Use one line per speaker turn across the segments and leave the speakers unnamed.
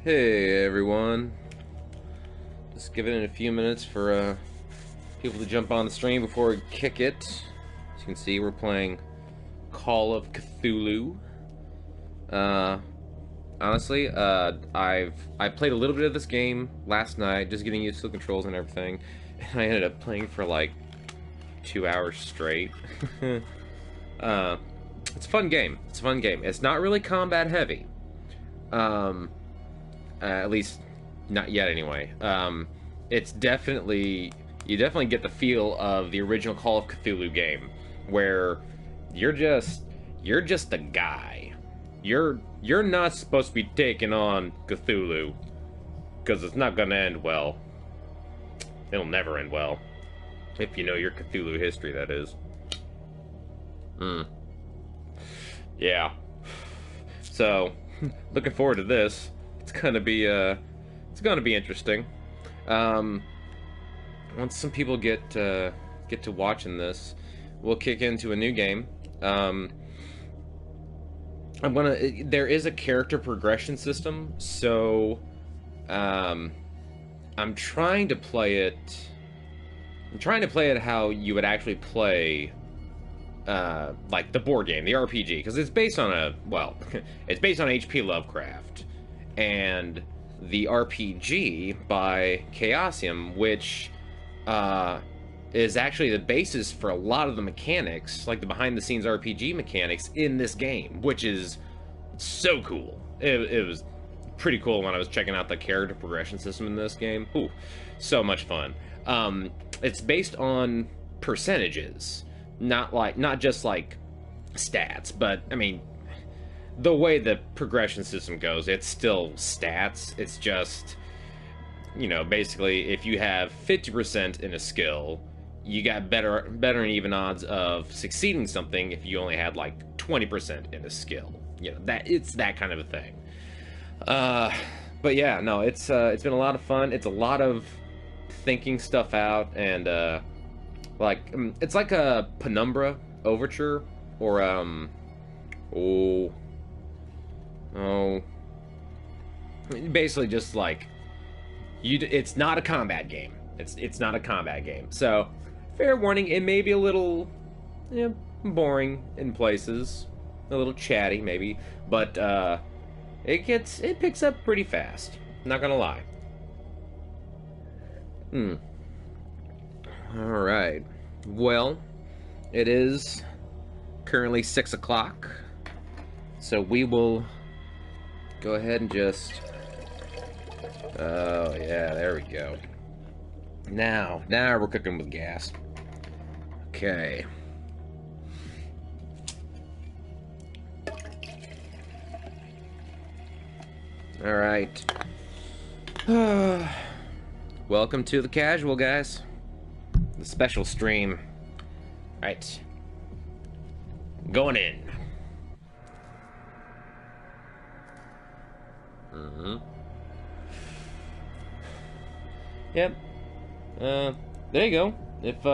Hey everyone, just giving it a few minutes for people to jump on the stream before we kick it. As you can see, we're playing Call of Cthulhu. Uh, honestly, I played a little bit of this game last night, just getting used to the controls and everything, and I ended up playing for like 2 hours straight. uh, it's a fun game. It's a fun game. It's not really combat heavy. At least not yet anyway. It's definitely, you definitely get the feel of the original Call of Cthulhu game, where you're just a guy. You're not supposed to be taking on Cthulhu, because it's not gonna end well. It'll never end well. If you know your Cthulhu history, that is. Yeah. So, looking forward to this. It's gonna be interesting. Once some people get to watching this, we'll kick into a new game. There is a character progression system, so I'm trying to play it. I'm trying to play it how you would actually play like the board game, the RPG, because it's based on it's based on H.P. Lovecraft. And the RPG by Chaosium, which is actually the basis for a lot of the mechanics, like the behind-the-scenes RPG mechanics in this game, which is so cool. It was pretty cool when I was checking out the character progression system in this game. Ooh, so much fun. It's based on percentages, not just like stats, but I mean, the way the progression system goes, it's still stats. It's just, basically, if you have 50% in a skill, you got better and even odds of succeeding something if you only had like 20% in a skill. It's that kind of a thing. But yeah, no, it's been a lot of fun. It's a lot of thinking stuff out, and it's like a Penumbra Overture, or basically just like it's not a combat game. It's not a combat game. So, fair warning, it may be a little boring in places, a little chatty maybe, but it picks up pretty fast. Not gonna lie. All right. Well, it is currently 6 o'clock, so we will go ahead and just... Oh, yeah, there we go. Now we're cooking with gas. Okay. Alright. Welcome to the casual, guys. The special stream. Alright. Going in. Yep. There you go. If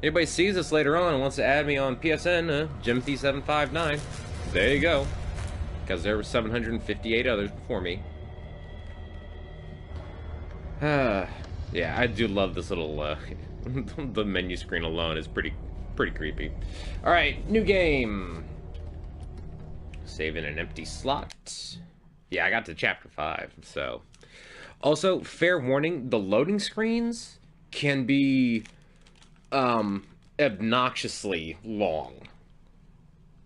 anybody sees this later on and wants to add me on PSN, Jimothy759, there you go. Because there were 758 others before me. Yeah, I do love this little the menu screen alone is pretty creepy. All right, new game. Saving an empty slot. Yeah, I got to chapter 5, so. Also, fair warning, the loading screens can be obnoxiously long.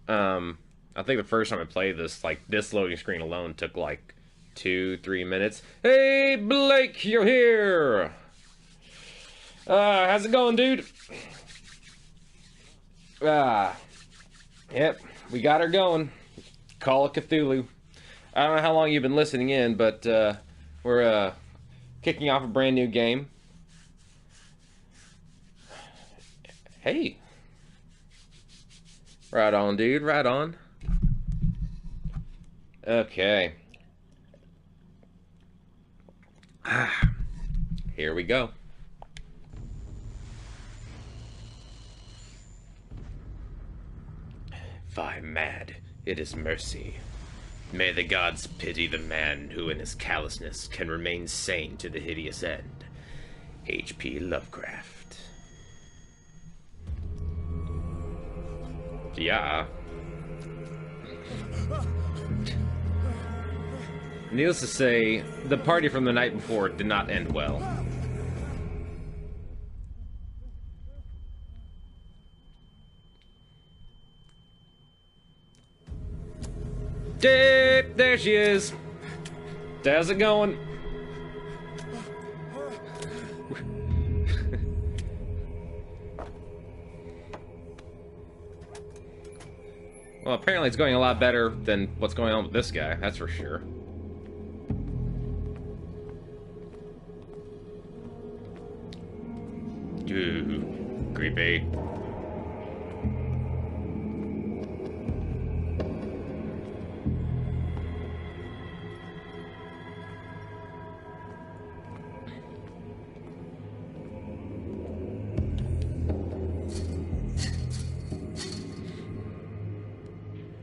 I think the first time I played this, like, this loading screen alone took like 2-3 minutes. Hey, Blake, you're here! How's it going, dude? Yep, we got her going. Call of Cthulhu. I don't know how long you've been listening in, but we're kicking off a brand new game. Hey. Right on, dude. Right on. Okay. Here we go. If I'm mad, it is mercy. May the gods pity the man who in his callousness can remain sane to the hideous end. H.P. Lovecraft. Yeah. Needless to say, the party from the night before did not end well. Dip! There she is! How's it going? Well, apparently it's going a lot better than what's going on with this guy, that's for sure. Ooh, creepy.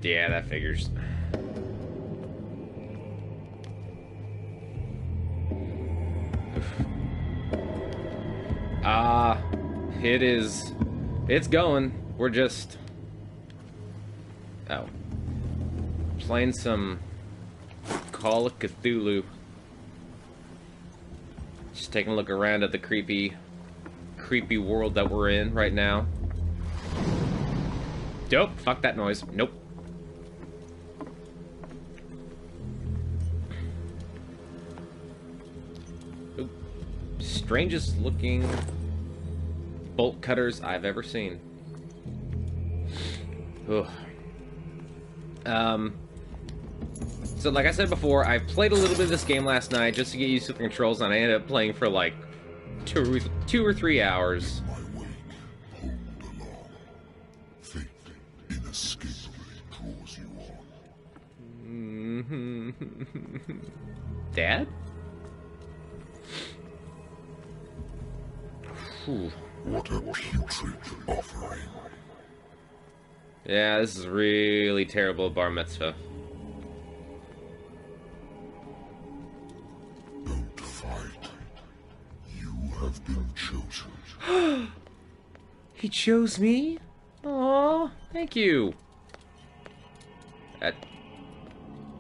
Yeah, that figures. It's going. We're just... Oh. Playing some Call of Cthulhu. Just taking a look around at the creepy world that we're in right now. Dope. Fuck that noise. Nope. Oop. Strangest looking bolt cutters I've ever seen. Ugh. So like I said before, I played a little bit of this game last night just to get used to the controls, and I ended up playing for like two or 3 hours.
My wake, hold along. Fate inescapably draws you on.
Dad? Whew.
What a putrid offering.
Yeah, this is really terrible bar mitzvah.
Don't fight. You have been chosen.
He chose me? Aw, thank you.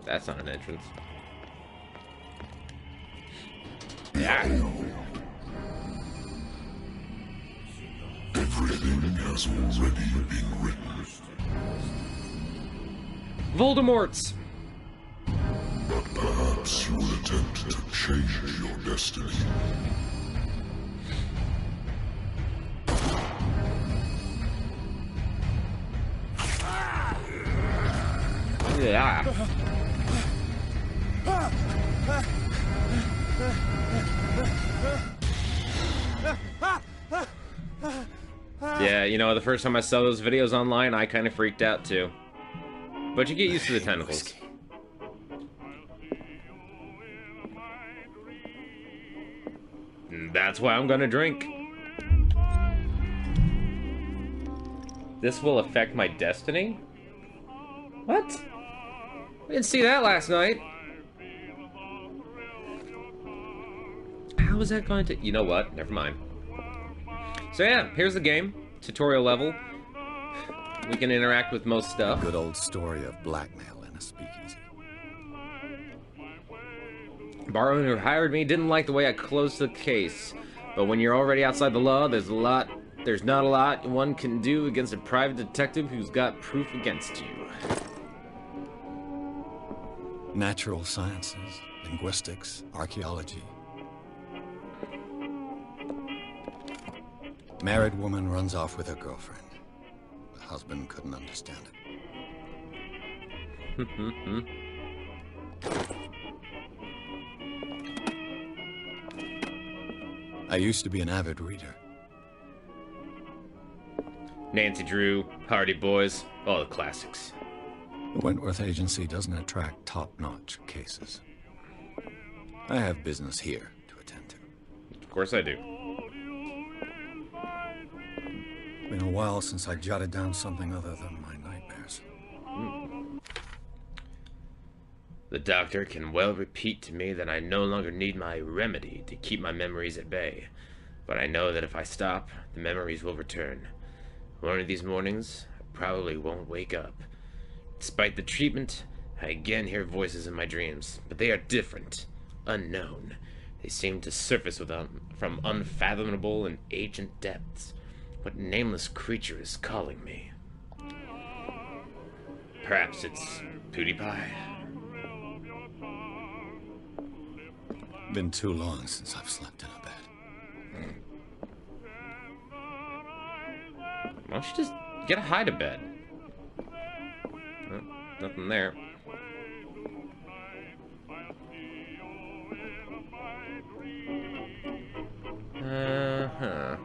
That's not an entrance. Yeah.
Everything has already been written.
Voldemort's!
But perhaps you will attempt to change your destiny.
Yeah. Yeah, you know, the first time I saw those videos online, I kind of freaked out too. But you get used to the tentacles. And that's why I'm gonna drink. This will affect my destiny? What? I didn't see that last night. How is that going to... You know what? Never mind. So yeah, here's the game. Tutorial level. We can interact with most stuff.
Good old story of blackmail in a speakeasy.
Bar owner who hired me didn't like the way I closed the case. But when you're already outside the law, there's not a lot one can do against a private detective who's got proof against you.
Natural sciences, linguistics, archaeology. Married woman runs off with her girlfriend. The husband couldn't understand it. I used to be an avid reader.
Nancy Drew, Hardy Boys, all the classics.
The Wentworth Agency doesn't attract top-notch cases. I have business here to attend to.
Of course I do.
Been a while since I jotted down something other than my nightmares.
The doctor can well repeat to me that I no longer need my remedy to keep my memories at bay, but I know that if I stop, the memories will return. One of these mornings, I probably won't wake up. Despite the treatment, I again hear voices in my dreams, but they are different, unknown. They seem to surface from unfathomable and ancient depths. What nameless creature is calling me? Perhaps it's PewDiePie?
Been too long since I've slept in a bed.
Why don't you just get a hide-a-bed? Oh, nothing there. Uh-huh.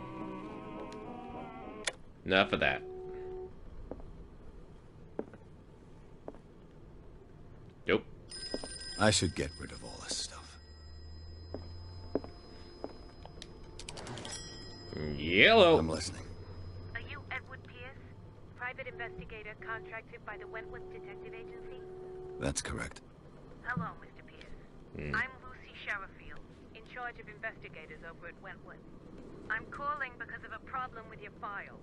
Enough of that. Nope.
I should get rid of all this stuff.
Yellow.
I'm listening.
Are you Edward Pierce, private investigator contracted by the Wentworth Detective Agency?
That's correct.
Hello, Mr. Pierce. I'm Lucy Sherifield, in charge of investigators over at Wentworth. I'm calling because of a problem with your file.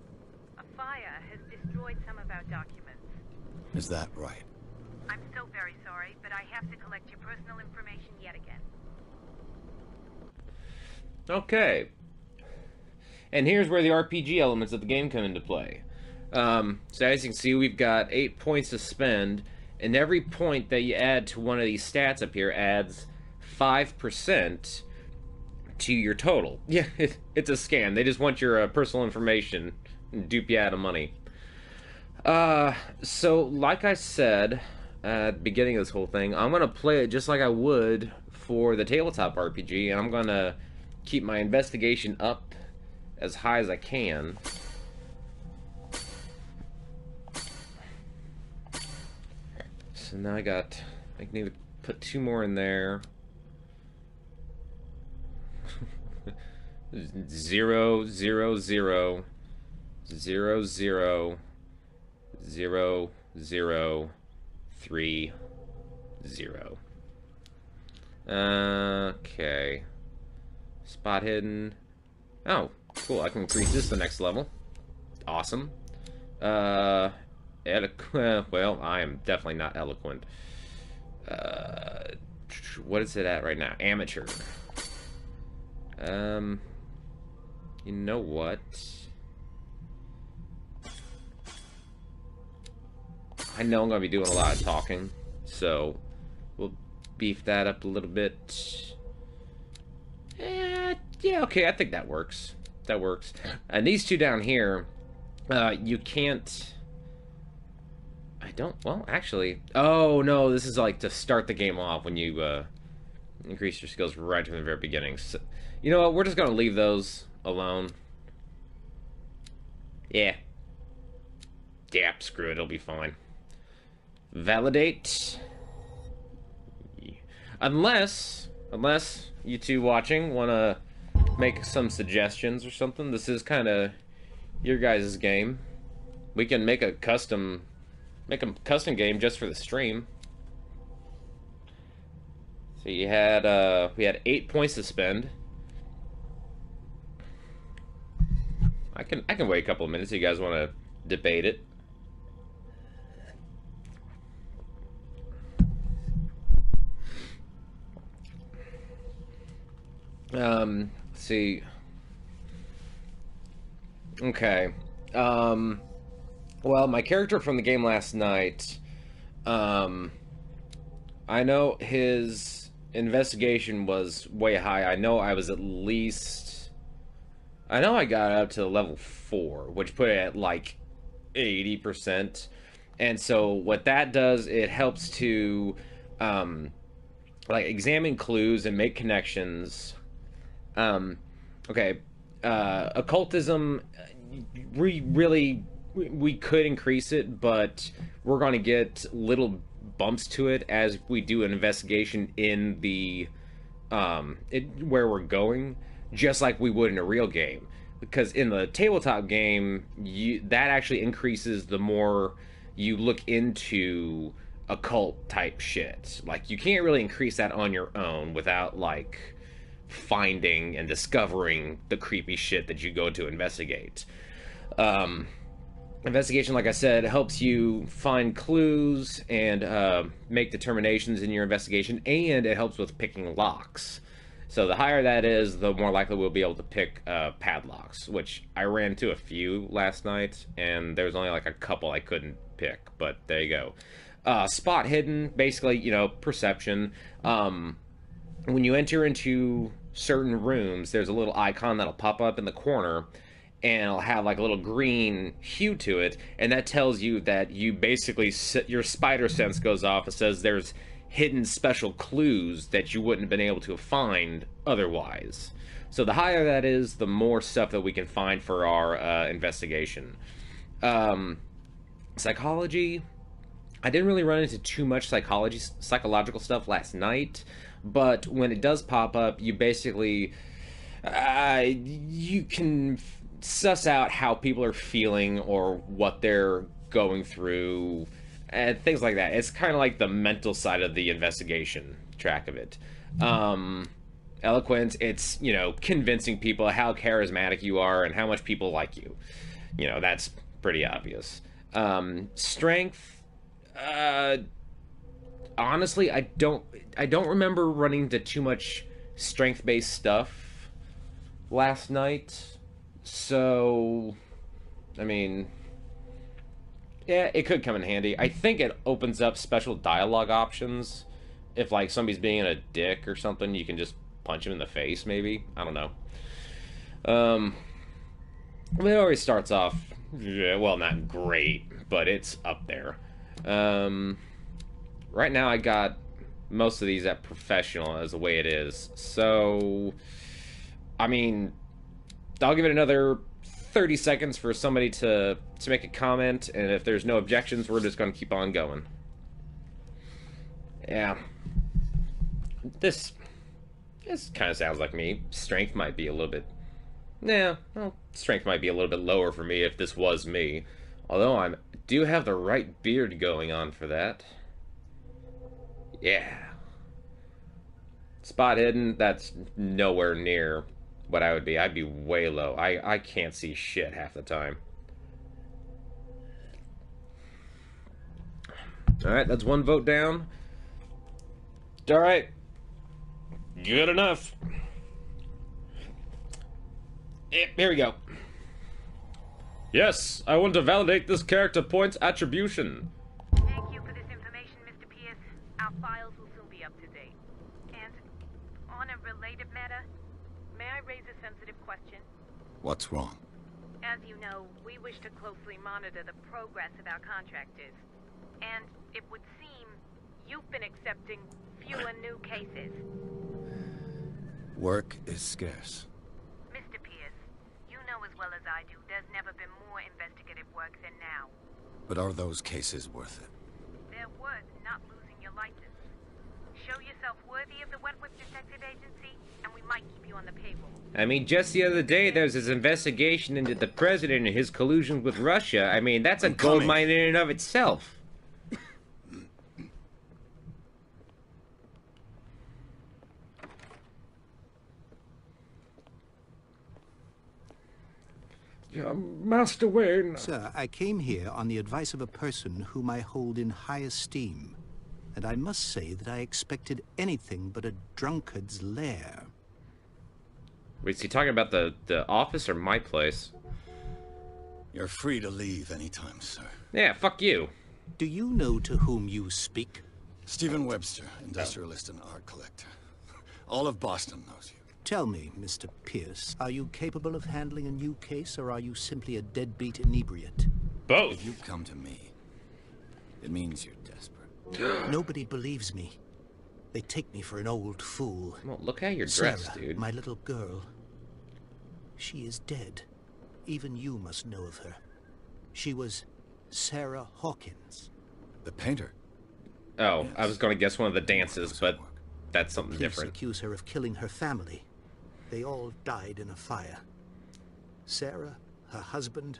A fire has destroyed some of our documents.
Is that right?
I'm so very sorry, but I have to collect your personal information yet again.
Okay. And here's where the RPG elements of the game come into play. So as you can see, we've got 8 points to spend, and every point that you add to one of these stats up here adds 5% to your total. Yeah, it's a scam. They just want your personal information and dupe you out of money. So like I said at the beginning of this whole thing, I'm gonna play it just like I would for the tabletop RPG, and I'm gonna keep my investigation up as high as I can. So now I need to put 2 more in there. 0, 0, 0, 0, 0, 0, 0, 3, 0. Okay. Spot hidden. Oh, cool. I can increase this to the next level. Awesome. Well, I am definitely not eloquent. What is it at right now? Amateur. You know what? I know I'm gonna be doing a lot of talking, so we'll beef that up a little bit. Yeah, okay, I think that works. That works. And these two down here, you can't... well, actually... Oh, no, this is like to start the game off when you increase your skills right from the very beginning. So, you know what, we're just gonna leave those alone. Yeah. Yeah, screw it, it'll be fine. Validate. Unless you two watching want to make some suggestions or something. This is kind of your guys' game. We can make a custom game just for the stream. So we had 8 points to spend. I can wait a couple of minutes if you guys want to debate it. Let's see. Okay. Well, my character from the game last night, I know his investigation was way high. I know I was at least... I know I got up to level 4, which put it at like 80%. And so what that does, it helps to like examine clues and make connections. Okay, occultism, we could increase it, but we're going to get little bumps to it as we do an investigation in the where we're going, just like we would in a real game. Because in the tabletop game, that actually increases the more you look into occult type shit. Like, you can't really increase that on your own without, like, finding and discovering the creepy shit that you go to investigate. Investigation, like I said, helps you find clues and make determinations in your investigation, and it helps with picking locks. So the higher that is, the more likely we'll be able to pick padlocks, which I ran into a few last night, and there was only like a couple I couldn't pick, but there you go. Spot hidden, basically, you know, perception. When you enter into certain rooms, there's a little icon that'll pop up in the corner, and it'll have like a little green hue to it, and that tells you that you basically, your spider sense goes off. It says there's hidden special clues that you wouldn't have been able to find otherwise. So the higher that is, the more stuff that we can find for our investigation. Psychology, I didn't really run into too much psychological stuff last night, but when it does pop up, you basically, you can suss out how people are feeling or what they're going through and things like that. It's kind of like the mental side of the investigation track of it. Eloquence, it's, you know, convincing people how charismatic you are and how much people like you. You know, that's pretty obvious. Strength, honestly, I don't remember running into too much strength-based stuff last night. So, I mean, yeah, it could come in handy. I think it opens up special dialogue options. If, like, somebody's being a dick or something, you can just punch him in the face, maybe. I don't know. It always starts off, well, not great, but it's up there. Right now I got most of these at professional as the way it is. So, I mean, I'll give it another 30 seconds for somebody to make a comment, and if there's no objections, we're just going to keep on going. Yeah. This kind of sounds like me. Strength might be a little bit... Nah, well, strength might be a little bit lower for me if this was me. Although I do have the right beard going on for that. Yeah. Spot hidden, that's nowhere near what I would be. I'd be way low. I can't see shit half the time. Alright, that's one vote down. Alright. Good enough. Here we go. Yes, I want to validate this character point's attribution.
Thank you for this information, Mr. Pierce. Our files will soon be up to date. And on a related matter, may I raise a sensitive question?
What's wrong?
As you know, we wish to closely monitor the progress of our contractors. And it would seem you've been accepting fewer new cases.
Work is scarce.
Mr. Pierce, you know as well as I do, there's never been more investigative work than now.
But are those cases worth it?
They're worth not losing your license. Show yourself worthy of the Wentworth Detective Agency, and we might keep you on the payroll.
I mean, just the other day, there was this investigation into the president and his collusion with Russia. I mean, that's a gold mine in and of itself.
Master Wayne...
Sir, I came here on the advice of a person whom I hold in high esteem. And I must say that I expected anything but a drunkard's lair.
Wait, is he talking about the office or my place?
You're free to leave anytime, sir.
Yeah, fuck you.
Do you know to whom you speak?
Stephen Webster, industrialist and art collector. All of Boston knows you.
Tell me, Mr. Pierce, are you capable of handling a new case, or are you simply a deadbeat inebriate?
Both.
If you come to me, it means you're desperate.
Nobody believes me. They take me for an old fool.
Well, look how you're dressed,
Sarah,
dude.
my little girl. She is dead. Even you must know of her. She was Sarah Hawkins.
The painter?
Oh,
Yes.
I was going to guess one of the dances, but that's something
Police
different.
accuse her of killing her family. They all died in a fire. Sarah, her husband,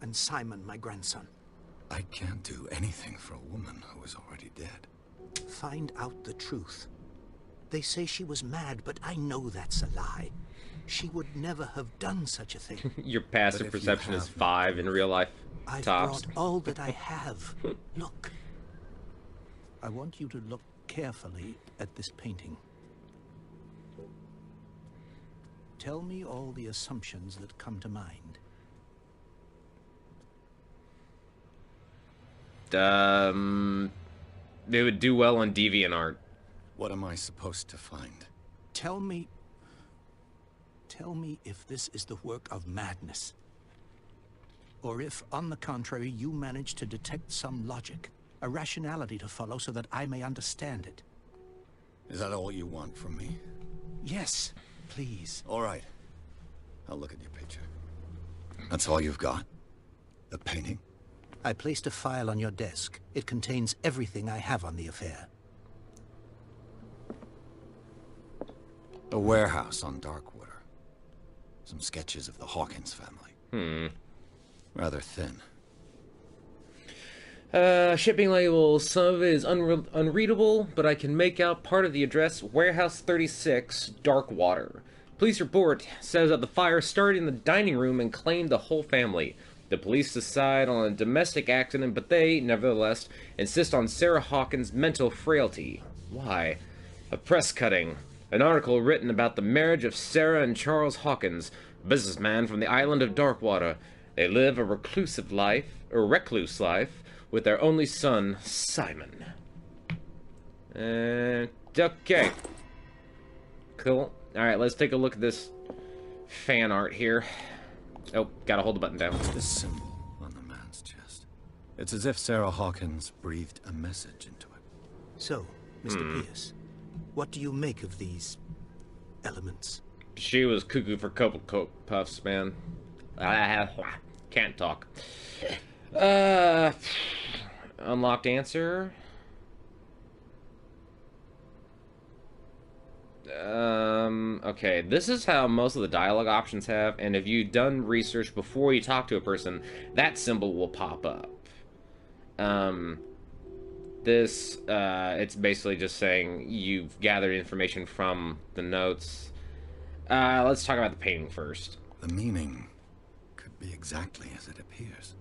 and Simon, my grandson.
I can't do anything for a woman who is already dead.
Find out the truth. They say she was mad, but I know that's a lie. She would never have done such a thing.
Your passive perception is 5 in real life.
I've
Tops.
brought all that I have. Look. I want you to look carefully at this painting. Tell me all the assumptions that come to mind.
They would do well on DeviantArt.
What am I supposed to find?
Tell me if this is the work of madness. Or if, on the contrary, you manage to detect some logic, a rationality to follow so that I may understand it.
Is that all you want from me?
Yes, please.
All right. I'll look at your picture. That's all you've got? The painting?
I placed a file on your desk. It contains everything I have on the affair.
A warehouse on Darkwater. Some sketches of the Hawkins family. Rather thin.
Shipping label. Some of it is unreadable, but I can make out part of the address. Warehouse 36, Darkwater. Police report says that the fire started in the dining room and claimed the whole family. The police decide on a domestic accident, but they, nevertheless, insist on Sarah Hawkins' mental frailty. Why? A press cutting. An article written about the marriage of Sarah and Charles Hawkins, a businessman from the Island of Darkwater. They live a recluse life, with their only son, Simon. Okay. Cool. Alright, let's take a look at this fan art here. Oh, gotta hold the button down.
What's this symbol on the man's chest? It's as if Sarah Hawkins breathed a message into it.
So, Mr. Pierce, what do you make of these elements?
She was cuckoo for Cocoa Puffs, man. Can't talk. Unlocked answer. Okay, this is how most of the dialogue options have, and if you've done research before you talk to a person, that symbol will pop up. It's basically just saying you've gathered information from the notes. Let's talk about the painting first.
The meaning could be exactly as it appears.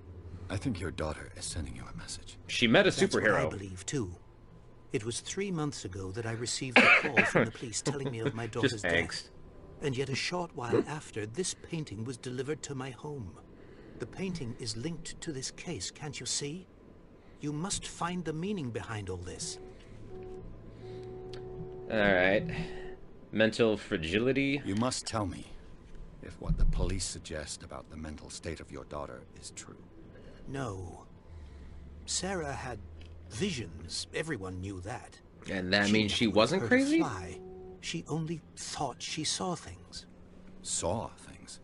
I think your daughter is sending you a message.
She met a
That's
superhero.
what I believe, too. It was 3 months ago that I received a call from the police telling me of my daughter's death. And yet a short while after, this painting was delivered to my home. The painting is linked to this case, can't you see? You must find the meaning behind all this.
Alright. Mental fragility.
You must tell me if what the police suggest about the mental state of your daughter is true.
No. Sarah had visions. Everyone knew that.
And that means she wasn't crazy?
Fly. She only thought she saw things.
Saw things?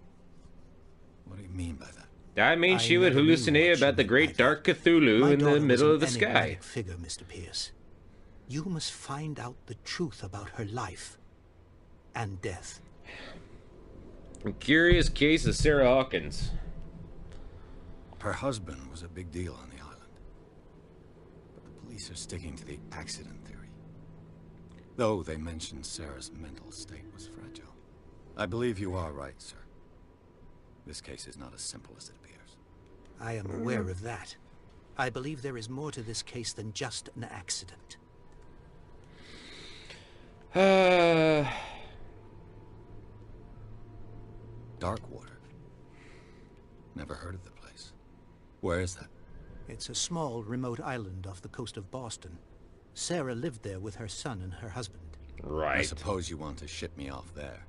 What do you mean by that?
That means she would hallucinate about the great dark Cthulhu in the middle of the sky.
Figure, Mr. Pierce. You must find out the truth about her life and death.
A curious case of Sarah Hawkins.
Her husband was a big deal on the island. But the police are sticking to the accident theory. Though they mentioned Sarah's mental state was fragile. I believe you are right, sir. This case is not as simple as it appears.
I am aware of that. I believe there is more to this case than just an accident.
Darkwater. Never heard of the place. Where is that?
It's a small, remote island off the coast of Boston. Sarah lived there with her son and her husband.
Right.
I suppose you want to ship me off there.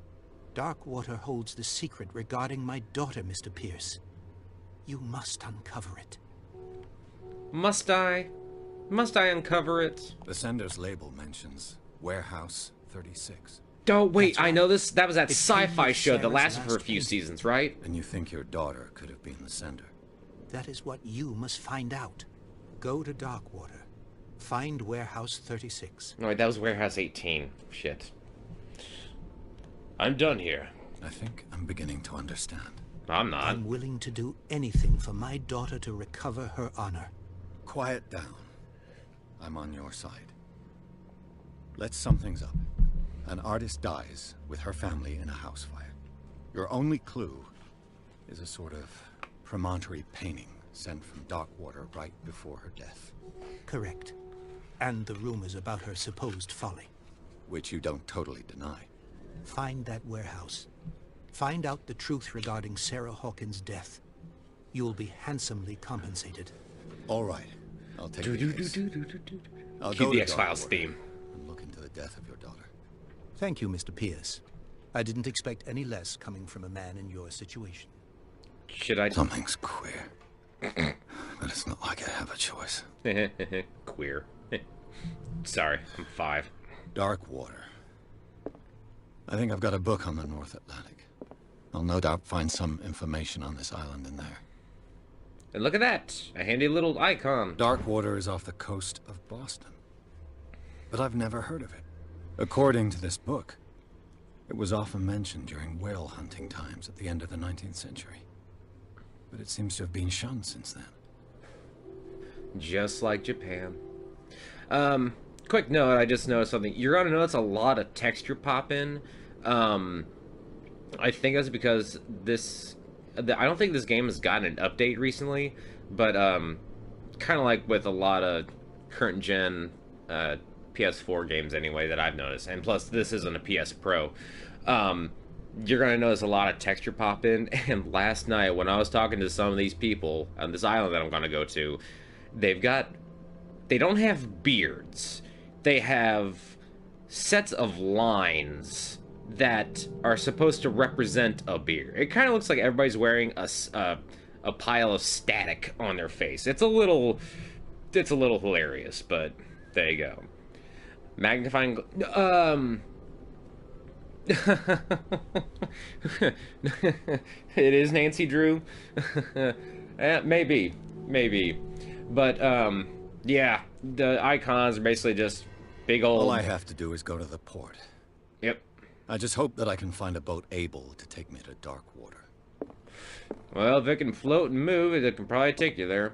Darkwater holds the secret regarding my daughter, Mr. Pierce. You must uncover it.
Must I? Must I uncover it?
The sender's label mentions Warehouse 36.
Oh, wait,
That's
I know
right.
this. That was that
It's
sci-fi
Henry
show that
Sarah's
lasted for a
last
few
painting.
seasons, right?
And you think your daughter could have been the sender?
That is what you must find out. Go to Darkwater. Find Warehouse 36.
No, wait, that was Warehouse 18. Shit. I'm done here.
I think I'm beginning to understand.
I'm not.
I'm willing to do anything for my daughter to recover her honor.
quiet down. I'm on your side. Let's sum things up. An artist dies with her family in a house fire. Your only clue is a sort of promontory painting sent from Darkwater right before her death.
Correct. And the rumors about her supposed folly.
Which you don't totally deny.
Find that warehouse. Find out the truth regarding Sarah Hawkins' death. You will be handsomely compensated.
All right. I'll take the case. I'll
Cue
go
the
to
X-Files
Darkwater
theme.
and look into the death of your daughter.
Thank you, Mr. Pierce. I didn't expect any less coming from a man in your situation.
Should I?
Something's queer. But it's not like I have a choice.
Queer. Sorry, I'm 5.
Darkwater. I think I've got a book on the North Atlantic. I'll no doubt find some information on this island in there.
And look at that, a handy little icon.
Darkwater is off the coast of Boston. But I've never heard of it. According to this book, it was often mentioned during whale hunting times at the end of the 19th century. But it seems to have been shunned since then.
Just like Japan. Quick note, I just noticed something. You're gonna notice a lot of texture pop in. I think that's because I don't think this game has gotten an update recently, but kind of like with a lot of current gen PS4 games anyway that I've noticed, and plus this isn't a PS Pro. You're gonna notice a lot of texture pop in. And last night when I was talking to some of these people on this island that I'm gonna go to, they don't have beards. They have sets of lines that are supposed to represent a beard. It kind of looks like everybody's wearing a pile of static on their face. It's a little hilarious, but there you go. Magnifying it is Nancy Drew. maybe, but yeah, the icons are basically just big old.
All I have to do is go to the port.
Yep.
I just hope that I can find a boat able to take me to Darkwater.
Well, if it can float and move, it can probably take you there.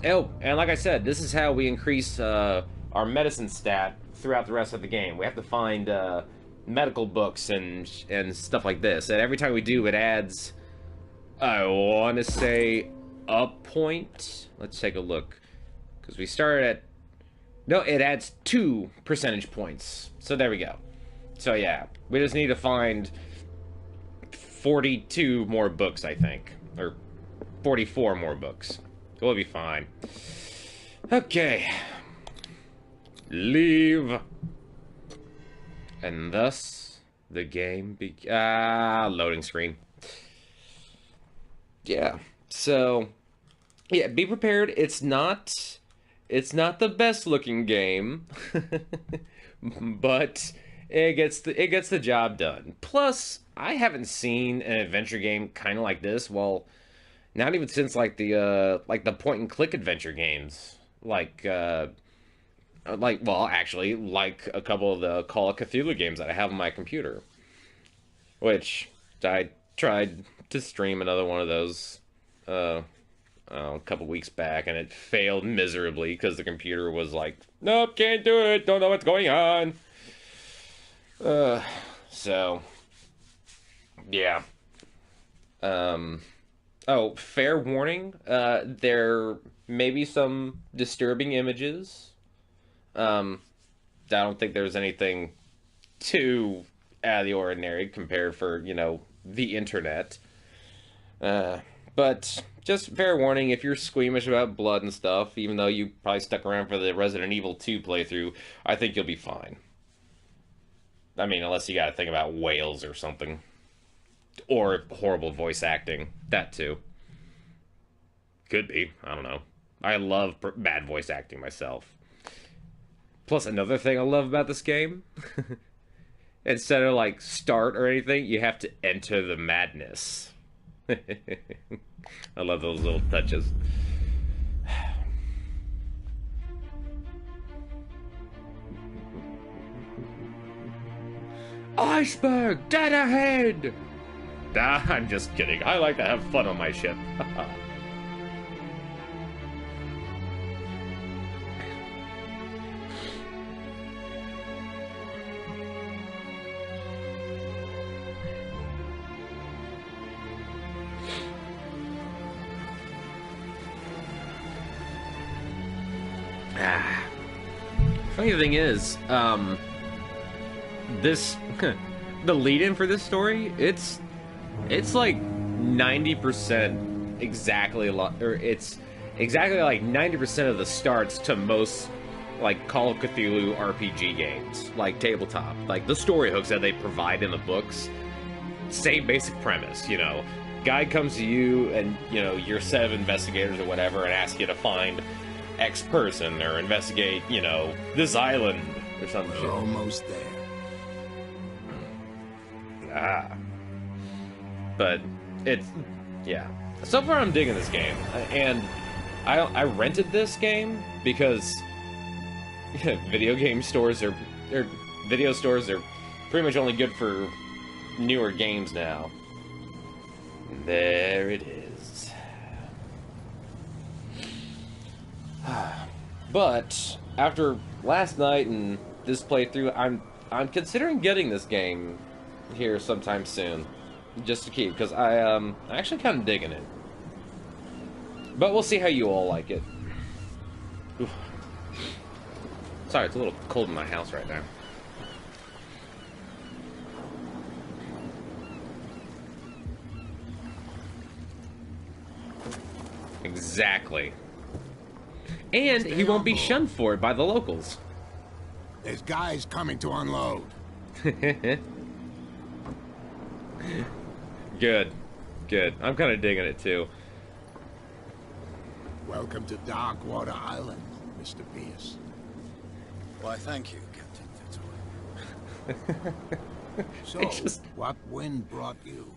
Oh, and like I said, this is how we increase our medicine stat throughout the rest of the game. We have to find medical books and stuff like this. And every time we do, it adds, I want to say, a point. Let's take a look. Because we started at... No, it adds 2 percentage points. So there we go. So yeah, we just need to find 42 more books, I think. Or 44 more books. We'll be fine. Okay. Leave. And thus, the game loading screen. Yeah. So, yeah, be prepared. It's not the best looking game, but it gets the job done. Plus, I haven't seen an adventure game kind of like this. Well, not even since like the point and click adventure games, like a couple of the Call of Cthulhu games that I have on my computer, which I tried to stream another one of those a couple weeks back, and it failed miserably because the computer was like, nope, can't do it, don't know what's going on. So yeah. Oh, fair warning, there may be some disturbing images. I don't think there's anything too out of the ordinary compared for, the internet. But just fair warning, if you're squeamish about blood and stuff, even though you probably stuck around for the Resident Evil 2 playthrough, I think you'll be fine. I mean, unless you gotta think about whales or something. Or horrible voice acting. That too. Could be. I don't know. I love bad voice acting myself. Plus, another thing I love about this game, instead of, start or anything, you have to enter the madness. I love those little touches. Iceberg! Dead ahead! I'm just kidding. I like to have fun on my ship. Funny thing is, this the lead-in for this story, it's like 90% exactly, or it's exactly like 90% of the starts to most like Call of Cthulhu RPG games, like tabletop, like the story hooks that they provide in the books. Same basic premise, you know. Guy comes to you and, you know, your set of investigators or whatever and asks you to find X person or investigate, you know, this island or some shit.
We're almost there.
But it's, yeah. So far I'm digging this game. And I rented this game because video stores are pretty much only good for newer games now. There it is. But after last night and this playthrough, I'm considering getting this game here sometime soon, just to keep, because I'm actually kind of digging it. But we'll see how you all like it. Oof. Sorry, it's a little cold in my house right now. Exactly. And he won't be shunned for it by the locals.
There's guys coming to unload.
Good. Good. I'm kind of digging it, too.
Welcome to Darkwater Island, Mr. Pierce. Why, thank you, Captain Fitzroy. So, what wind brought you?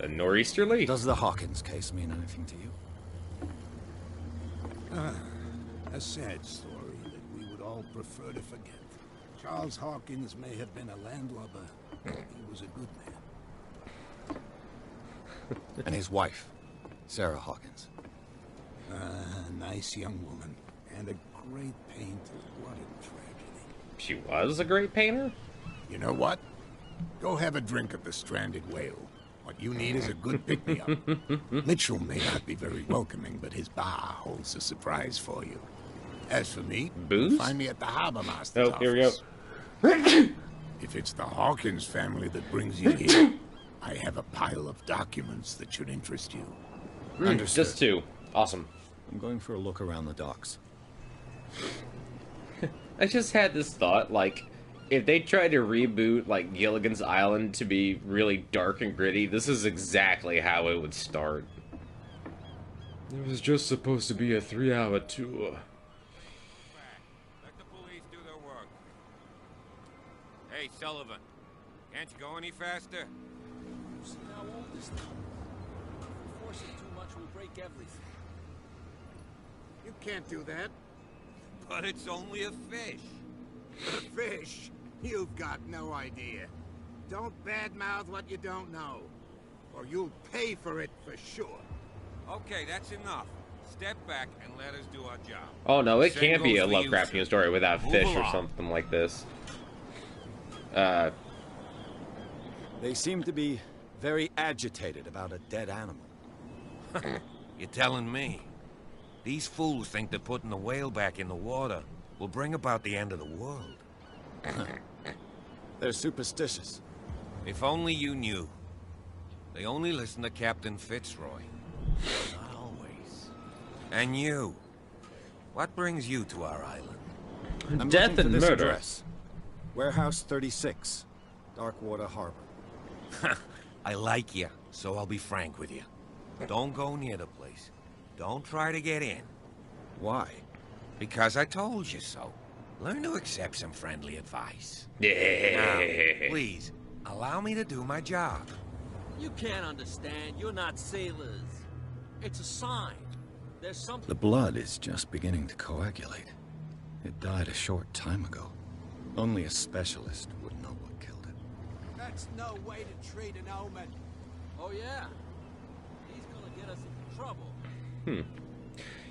A nor'easterly?
Does the Hawkins case mean anything to you? A sad story that we would all prefer to forget. Charles Hawkins may have been a landlubber, but he was a good man. And his wife, Sarah Hawkins. A nice young woman, and a great painter. What a tragedy.
She was a great painter?
You know what? Go have a drink at the Stranded Whale. What you need is a good pick-me-up. Mitchell may not be very welcoming, but his bar holds a surprise for you. As for me,
Booze?
find me at the harbor master's office.
Here we go.
If it's the Hawkins family that brings you here, I have a pile of documents that should interest you. Understood.
Just two. Awesome.
I'm going for a look around the docks.
I just had this thought, like, if they tried to reboot, like, Gilligan's Island to be really dark and gritty, this is exactly how it would start.
It was just supposed to be a 3-hour tour.
Let the police do their work. Hey, Sullivan, can't you go any faster?
See how old this thing is. If we force it too much, we'll break everything.
You can't do that.
But it's only a fish.
Fish? You've got no idea. Don't badmouth what you don't know, or you'll pay for it for sure.
Okay, that's enough. Step back and let us do our job.
Oh no, it
Same
can't be a
goes for you,
Lovecraftian
sir.
story without
Move
fish or
along.
something like this.
They seem to be very agitated about a dead animal.
You're telling me? These fools think that putting the whale back in the water will bring about the end of the world.
They're superstitious.
If only you knew. They only listen to Captain Fitzroy. Not always. And you. What brings you to our island?
I'm
Death
looking for
and
this
murder.
address. Warehouse 36, Darkwater Harbor.
I like you, so I'll be frank with you. Don't go near the place. Don't try to get in.
Why?
Because I told you so. Learn to accept some friendly advice.
Yeah.
Now, please, allow me to do my job.
You can't understand. You're not sailors. It's a sign. There's something.
The blood is just beginning to coagulate. It died a short time ago. Only a specialist would know what killed it.
That's no way to treat an omen. Oh yeah. He's gonna get us into trouble.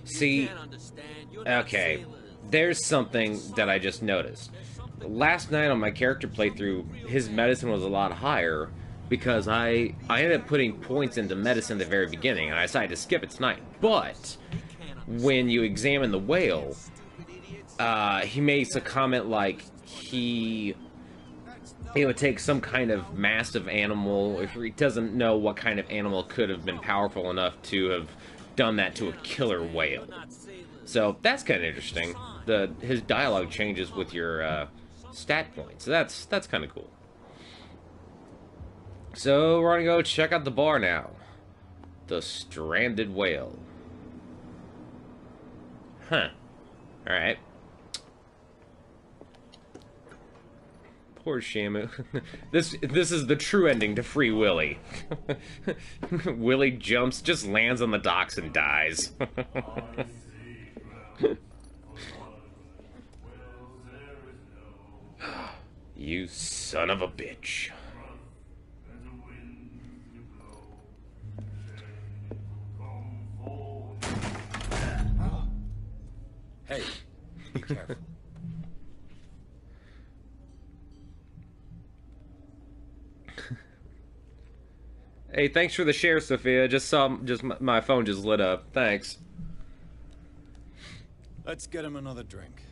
See,
You can't understand. You're not
okay,
sailors.
there's something that I just noticed. Last night on my character playthrough, his medicine was a lot higher because I ended up putting points into medicine at the very beginning, and I decided to skip it tonight. But when you examine the whale, he makes a comment like he would take some kind of massive animal, if he doesn't know what kind of animal could have been powerful enough to have done that to a killer whale. So that's kind of interesting. His dialogue changes with your stat points. So that's kind of cool. So we're gonna go check out the bar now. The Stranded Whale. Huh. Alright. Poor Shamu. This is the true ending to Free Willy. Willy jumps, just lands on the docks and dies. You son of a bitch.
Hey, be careful.
Hey, thanks for the share, Sophia. My phone just lit up. Thanks.
Let's get him another drink.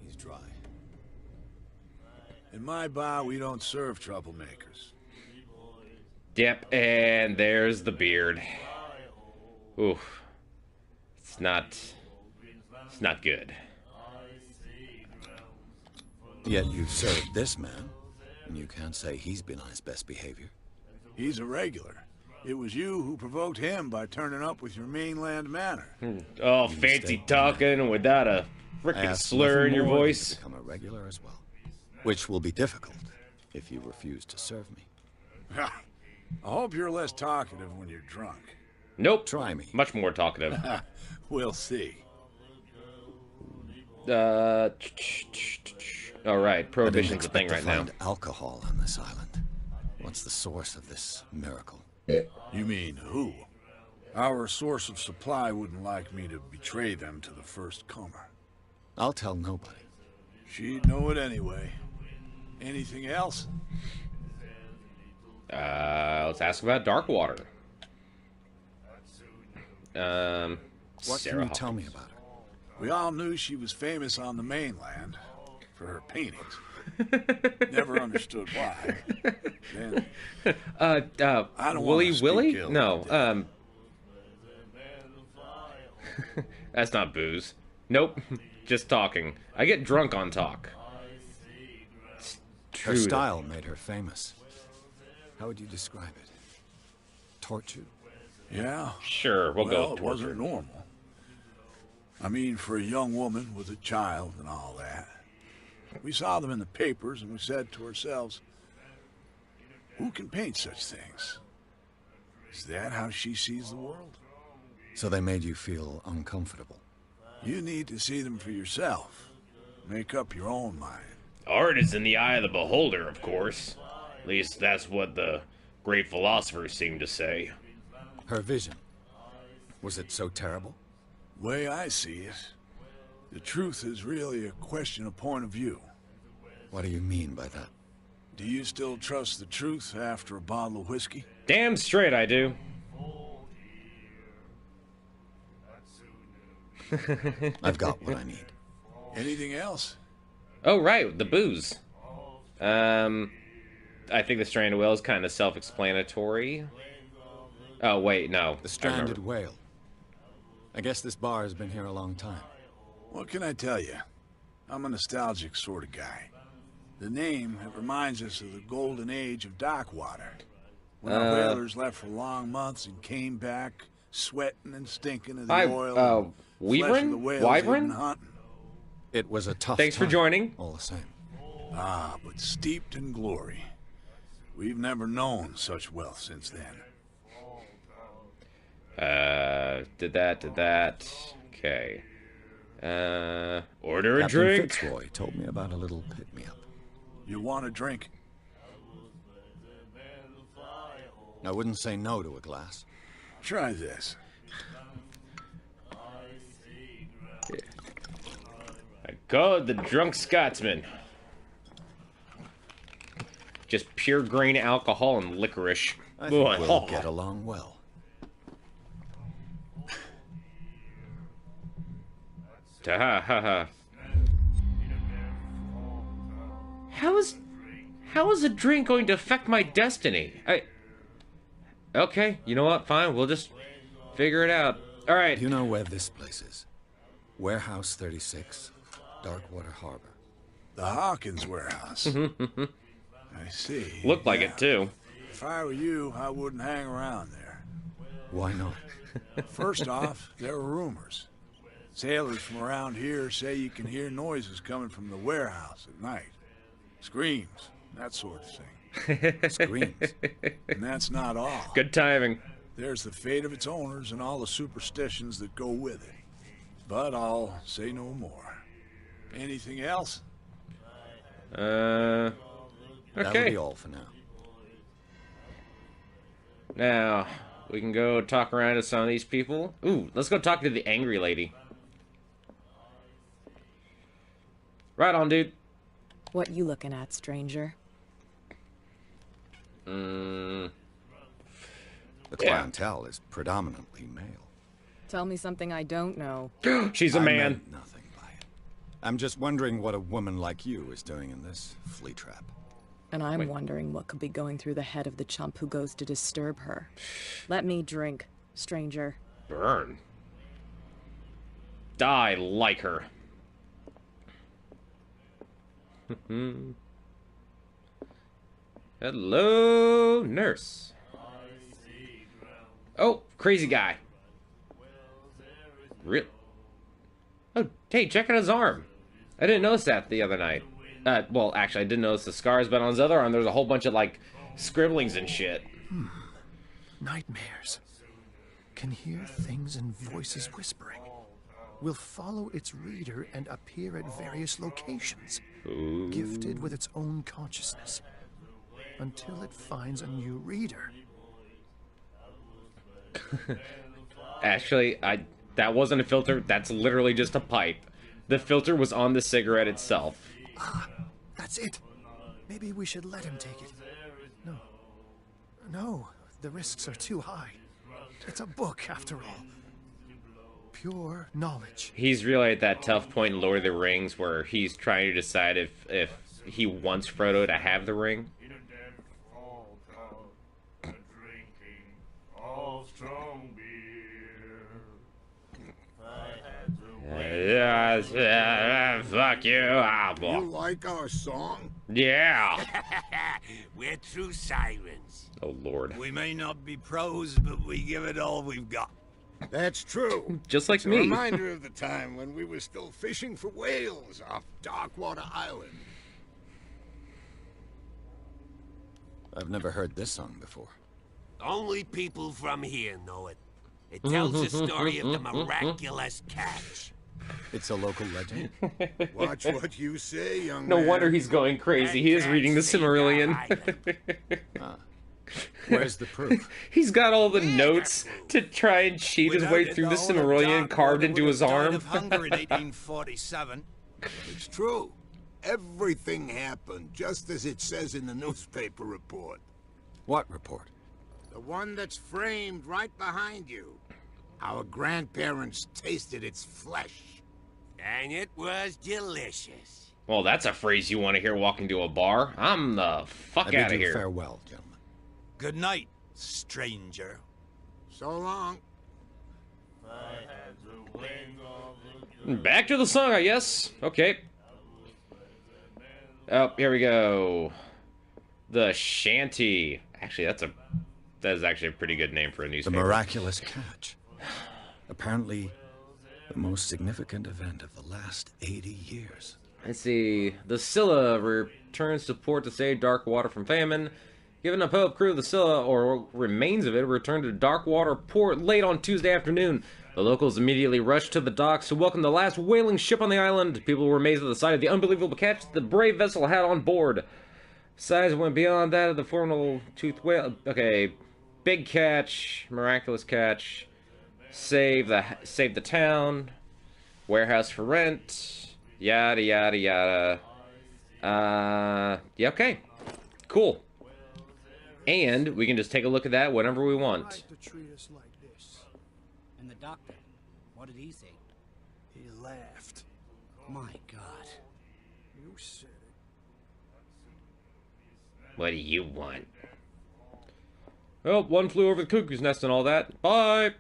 He's dry.
In my bar, we don't serve troublemakers.
Yep, and there's the beard. Oof. It's not good.
Yet you've served this man, and you can't say he's been on his best behavior.
He's a regular. It was you who provoked him by turning up with your mainland manner.
Oh, fancy talking without a frickin' slur in your voice.
Become a regular as well, which will be difficult if you refuse to serve me.
I hope you're less talkative when you're drunk.
Nope.
Try me.
Much more talkative.
We'll see.
All right, prohibition's a thing right now.
Find alcohol on this island. What's the source of this miracle?
You mean who? Our source of supply wouldn't like me to betray them to the first comer.
I'll tell nobody.
She'd know it anyway. Anything else?
Let's ask about Darkwater.
What can you tell me about her?
We all knew she was famous on the mainland for her paintings. Never understood why. Then, I don't
Willy? No, that's not booze. Nope, just talking. I get drunk on talk.
Her style made her famous. How would you describe it? Tortured?
Yeah.
Sure, we'll go with
it wasn't normal. I mean, for a young woman with a child and all that. We saw them in the papers and we said to ourselves, who can paint such things? Is that how she sees the world?
So they made you feel uncomfortable?
You need to see them for yourself. Make up your own mind.
Art is in the eye of the beholder, of course. At least that's what the great philosophers seem to say.
Her vision. Was it so terrible?
The way I see it, the truth is really a question of point of view.
What do you mean by that?
Do you still trust the truth after a bottle of whiskey?
Damn straight I do.
I've got what I need.
Anything else?
Oh, right, the booze. I think the Stranded Whale is kind of self-explanatory. Oh, wait, no.
The Stranded Whale. I guess this bar has been here a long time.
What can I tell you? I'm a nostalgic sort of guy. The name, it reminds us of the golden age of Darkwater. When our whalers left for long months and came back, sweating and stinking of the oil.
Wyvern?
It was a tough
Thanks for joining.
All the same.
Ah, but steeped in glory. We've never known such wealth since then.
Did that. Okay. Order a
Captain
drink.
Fitzroy told me about a little pick-me-up.
You want a drink?
I wouldn't say no to a glass.
Try this.
I call the drunk Scotsman. Just pure grain alcohol and licorice.
I think we'll get along well.
Ta ha ha ha. How is a drink going to affect my destiny? Okay, you know what? Fine, we'll just figure it out. All right.
Do you know where this place is? Warehouse 36, Darkwater Harbor.
The Hawkins warehouse. I see.
Looked like it too.
If I were you, I wouldn't hang around there.
Why not?
First off, there are rumors. Sailors from around here say you can hear noises coming from the warehouse at night. Screams, that sort of thing.
Screams.
And that's not all.
Good timing.
There's the fate of its owners and all the superstitions that go with it. But I'll say no more. Anything else?
Okay.
That'll be all for now.
Now, we can go talk around to some of these people. Ooh, let's go talk to the angry lady. Right on, dude.
What you looking at, stranger?
The clientele is predominantly male.
Tell me something I don't know.
She's a man.
I meant nothing by it. I'm just wondering what a woman like you is doing in this flea trap.
And I'm wondering what could be going through the head of the chump who goes to disturb her. Let me drink, stranger.
Burn. Die like her. Hello, nurse. Oh, crazy guy. Real. Oh, hey, check out his arm. I didn't notice that the other night. Well, actually, I didn't notice the scars, but on his other arm, there's a whole bunch of, like, scribblings and shit.
Nightmares. Can hear things and voices whispering. Will follow its reader and appear at various locations.
Ooh.
Gifted with its own consciousness. Until it finds a new reader.
Actually, that wasn't a filter. That's literally just a pipe. The filter was on the cigarette itself.
Ah, that's it. Maybe we should let him take it. No, the risks are too high. It's a book, after all. Pure knowledge.
He's really at that tough point in Lord of the Rings where he's trying to decide if he wants Frodo to have the ring. Fuck you.
You like our song?
Yeah.
We're true sirens.
Oh, Lord.
We may not be pros, but we give it all we've got.
That's true.
Just like
it's
me.
A reminder of the time when we were still fishing for whales off Darkwater Island.
I've never heard this song before.
Only people from here know it. It tells the story of the miraculous catch.
It's a local legend.
Watch what you say, young
No
man.
wonder he's going crazy. He is reading the Silmarillion.
Where's the proof?
He's got all the notes to try and cheat his way through the Silmarillion carved into his arm.
Of hunger in 1847.
It's true. Everything happened just as it says in the newspaper report.
What report?
The one that's framed right behind you. Our grandparents tasted its flesh.
And it was delicious.
Well, that's a phrase you want to hear walking to a bar. I'm the fuck out of here.
Farewell, gentlemen.
Good night, stranger.
So long.
Back to the song, I guess. Okay. Oh, here we go. The Shanty. Actually, that is actually a pretty good name for a newspaper.
The miraculous catch. Apparently, the most significant event of the last 80 years.
Let's see. The Scylla returns to port to save Darkwater from famine. Given up hope, crew of the Scylla, or remains of it, returned to Darkwater port late on Tuesday afternoon. The locals immediately rushed to the docks to welcome the last whaling ship on the island. People were amazed at the sight of the unbelievable catch the brave vessel had on board. Size went beyond that of the formal toothed whale. Okay, big catch, miraculous catch, save the town, warehouse for rent, yada yada yada. Yeah, okay, cool. And we can just take a look at that whenever we want.
And the doctor, what did he say?
He laughed.
My God.
You said it.
What do you want? Well, one flew over the cuckoo's nest and all that. Bye!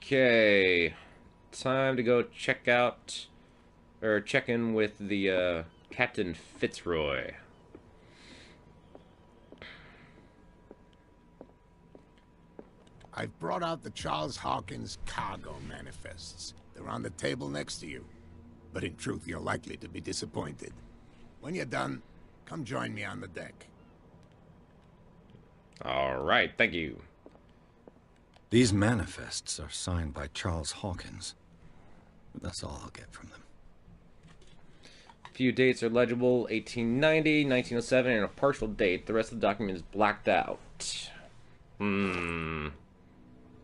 Okay. Time to go check out... or check in with the, Captain Fitzroy.
I've brought out the Charles Hawkins cargo manifests. They're on the table next to you. But in truth, you're likely to be disappointed. When you're done, come join me on the deck.
Alright, thank you.
These manifests are signed by Charles Hawkins. That's all I'll get from them.
Few dates are legible: 1890, 1907, and a partial date. The rest of the document is blacked out.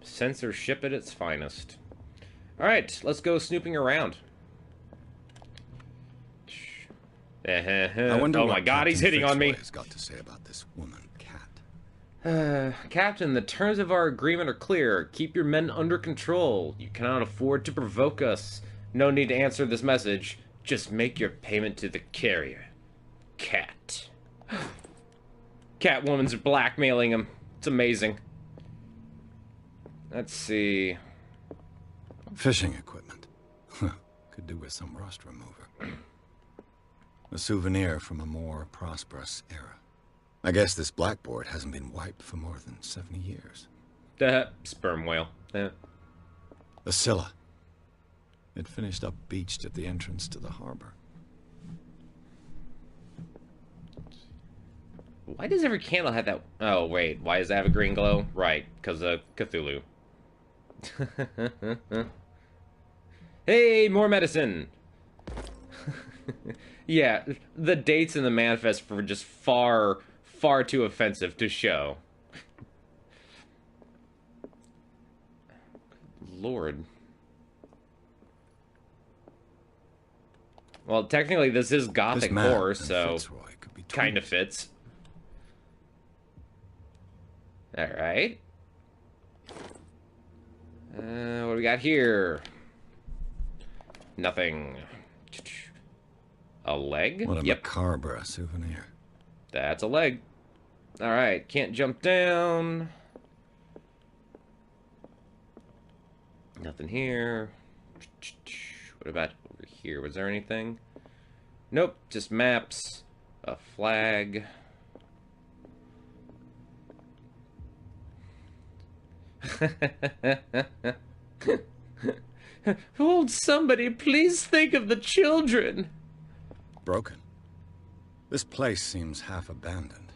Censorship at its finest. Alright, let's go snooping around.
I wonder
oh my
what
god, he's hitting on me.
Has got to say about this woman, Cat.
Captain, the terms of our agreement are clear. Keep your men under control. You cannot afford to provoke us. No need to answer this message. Just make your payment to the carrier. Cat. Catwoman's blackmailing him. It's amazing. Let's see.
Fishing equipment. Could do with some rust remover. A souvenir from a more prosperous era. I guess this blackboard hasn't been wiped for more than 70 years.
Sperm whale.
A Scylla. It finished up beached at the entrance to the harbor.
Why does every candle have that... Oh, wait. Why does it have a green glow? Right, because of Cthulhu. Hey, more medicine! Yeah, the dates in the manifest were just far too offensive to show. Lord. Well, technically this is Gothic horror, so kind of fits. Alright. What do we got here? Nothing. A leg?
What a macabre souvenir.
That's a leg. Alright, can't jump down. Nothing here. What about over here? Was there anything? Nope, just maps. A flag. Won't somebody please think of the children?
Broken. This place seems half abandoned.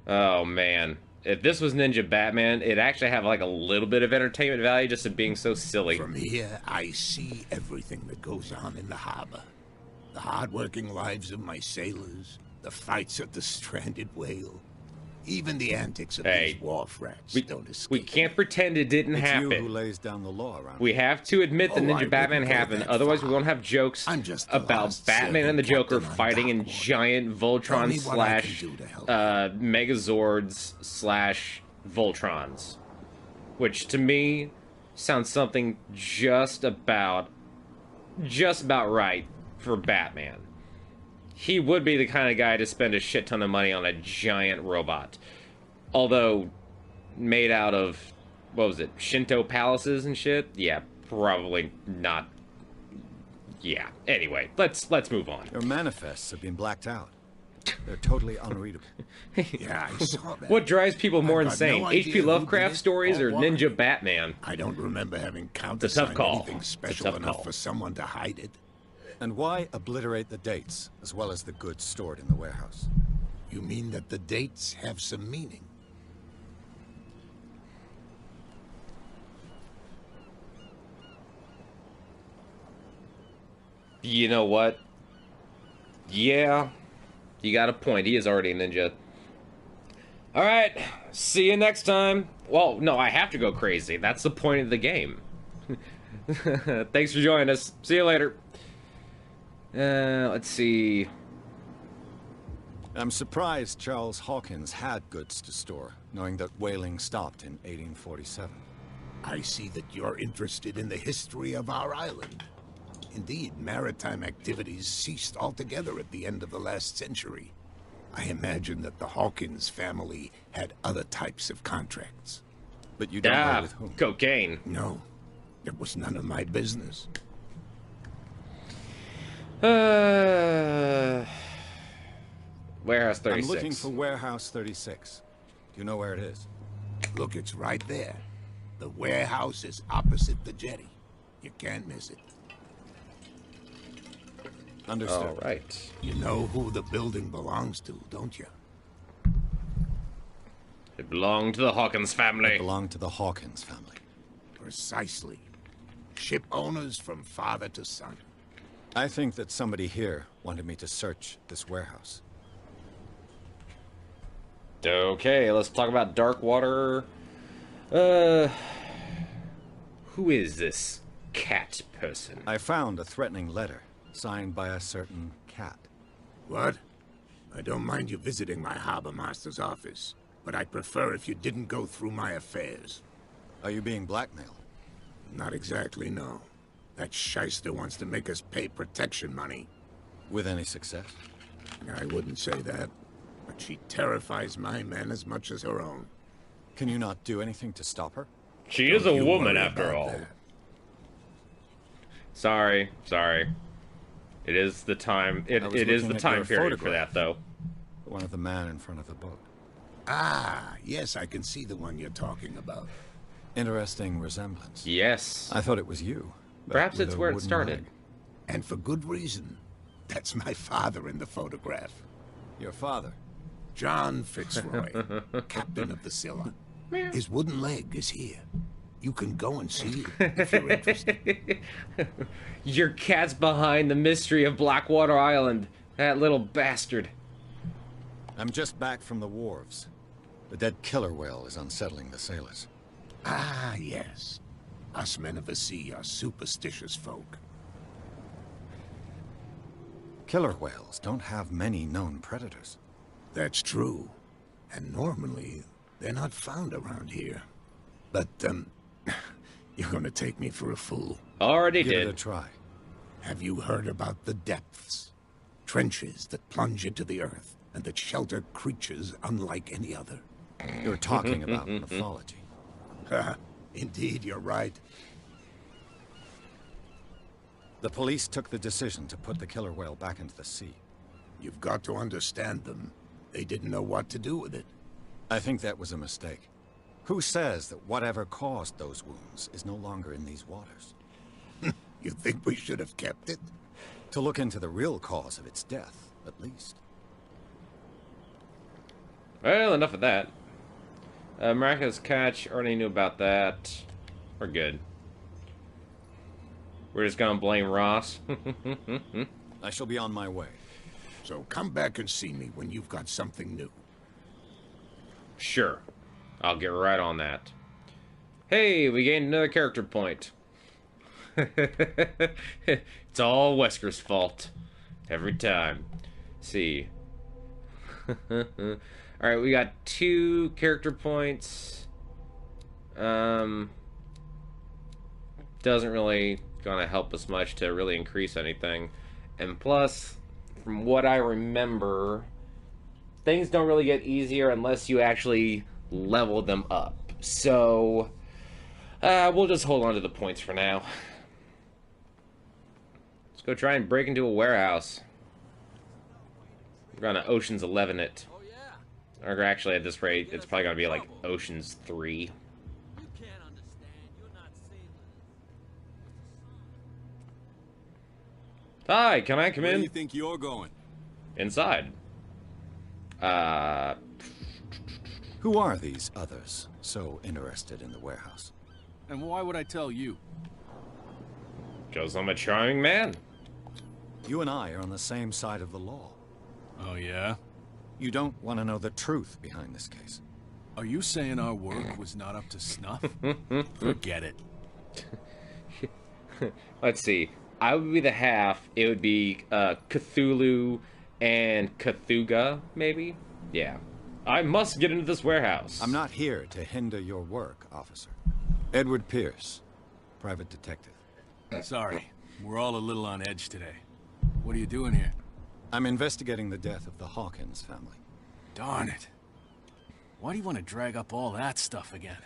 Oh man. If this was Ninja Batman, it'd actually have like a little bit of entertainment value just of being so silly.
From here, I see everything that goes on in the harbor. The hard-working lives of my sailors, the fights of the stranded whale, even the antics of these wharf rats don't escape.
We can't pretend it didn't happen.
You who lays down the law around
we have to admit that Ninja Batman happened, otherwise we won't have jokes about Batman and the Joker fighting in giant Voltron slash Megazords slash Voltrons. Which to me sounds something just about right for Batman. He would be the kind of guy to spend a shit ton of money on a giant robot. Although, made out of, what was it, Shinto palaces and shit? Yeah, probably not. Yeah, anyway, let's move on.
Your manifests have been blacked out. They're totally unreadable.
Yeah, I saw that.
What drives people more insane?
No
H.P. Lovecraft stories or Ninja Batman?
I don't remember having
It's a tough call.
anything special enough for someone to hide it.
And why obliterate the dates, as well as the goods stored in the warehouse?
You mean that the dates have some meaning?
You know what? Yeah, you got a point. He is already a ninja. Alright, see you next time. Well, no, I have to go crazy. That's the point of the game. Thanks for joining us. See you later. Let's see.
I'm surprised Charles Hawkins had goods to store, knowing that whaling stopped in 1847.
I see that you're interested in the history of our island. Indeed, maritime activities ceased altogether at the end of the last century. I imagine that the Hawkins family had other types of contracts.
But you don't know with whom?
Cocaine.
No, it was none of my business.
Warehouse 36.
I'm looking for Warehouse 36. Do you know where it is?
Look, it's right there. The warehouse is opposite the jetty. You can't miss it.
Understood.
All right.
You know who the building belongs to, don't you?
It belonged to the Hawkins family.
It belonged to the Hawkins family.
Precisely. Ship owners from father to son.
I think that somebody here wanted me to search this warehouse.
Okay, let's talk about Darkwater. Who is this cat person?
I found a threatening letter signed by a certain cat.
What? I don't mind you visiting my harbor master's office, but I'd prefer if you didn't go through my affairs.
Are you being blackmailed?
Not exactly, no. That shyster wants to make us pay protection money.
With any success?
I wouldn't say that, but she terrifies my men as much as her own.
Can you not do anything to stop her?
She is a woman, after all.
That.
Sorry. It is the time. It is the time period for that, though.
One of the man in front of the boat.
Ah, yes, I can see the one you're talking about.
Interesting resemblance.
Yes.
I thought it was you.
Perhaps it's where it started.
Leg. And for good reason. That's my father in the photograph.
Your father?
John Fitzroy, captain of the Scylla. His wooden leg is here. You can go and see it if you're interested.
Your cat's behind the mystery of Blackwater Island. That little bastard.
I'm just back from the wharves. The dead killer whale is unsettling the sailors.
Ah, yes. Us men of the sea are superstitious folk.
Killer whales don't have many known predators.
That's true. And normally, they're not found around here. But, you're gonna take me for a fool.
Already
Give
did.
it a try.
Have you heard about the depths? Trenches that plunge into the earth and that shelter creatures unlike any other.
You're talking about mythology.
Indeed, you're right.
The police took the decision to put the killer whale back into the sea.
You've got to understand them. They didn't know what to do with it.
I think that was a mistake. Who says that whatever caused those wounds is no longer in these waters?
You think we should have kept it?
To look into the real cause of its death, at least.
Well, enough of that. Miraculous catch, already knew about that. We're good. We're just gonna blame Ross.
I shall be on my way.
So come back and see me when you've got something new.
Sure. I'll get right on that. Hey, we gained another character point. It's all Wesker's fault. Every time. Let's see. Alright, we got 2 character points. Doesn't really gonna help us much to really increase anything. And plus, from what I remember, things don't really get easier unless you actually level them up. So, we'll just hold on to the points for now. Let's go try and break into a warehouse. We're gonna Ocean's 11 it. Or actually, at this rate, it's probably gonna be like Ocean's 3. Hi, can I come in?
Where do you think you're going?
Inside.
Who are these others so interested in the warehouse?
And why would I tell you?
Because I'm a charming man.
You and I are on the same side of the law.
Oh, yeah?
You don't want to know the truth behind this case.
Are you saying our work was not up to snuff? Forget it.
Let's see. I would be the half. It would be Cthulhu and Cthulhu, maybe? Yeah. I must get into this warehouse.
I'm not here to hinder your work, officer. Edward Pierce, private detective.
Sorry.
We're all a little on edge today. What are you doing here?
I'm investigating the death of the Hawkins family.
Darn it. Why do you want to drag up all that stuff again?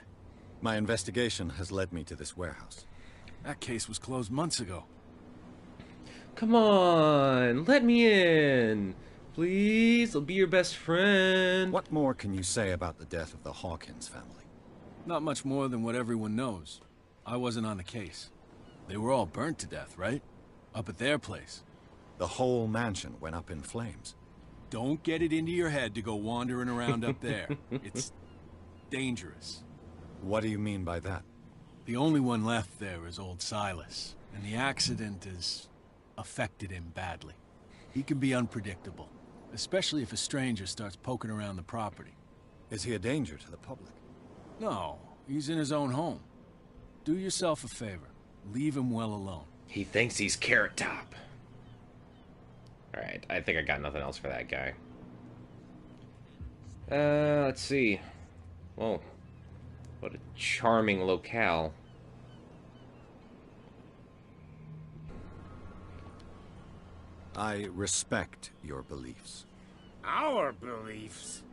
My investigation has led me to this warehouse.
That case was closed months ago.
Come on, let me in. Please, I'll be your best friend.
What more can you say about the death of the Hawkins family?
Not much more than what everyone knows. I wasn't on the case. They were all burnt to death, right? Up at their place.
The whole mansion went up in flames.
Don't get it into your head to go wandering around up there. It's dangerous.
What do you mean by that?
The only one left there is old Silas, and the accident has affected him badly. He can be unpredictable, especially if a stranger starts poking around the property.
Is he a danger to the public?
No, he's in his own home. Do yourself a favor. Leave him well alone.
He thinks he's Carrot Top. Alright, I think I got nothing else for that guy. Let's see. Whoa. What a charming locale.
I respect your beliefs.
Our beliefs?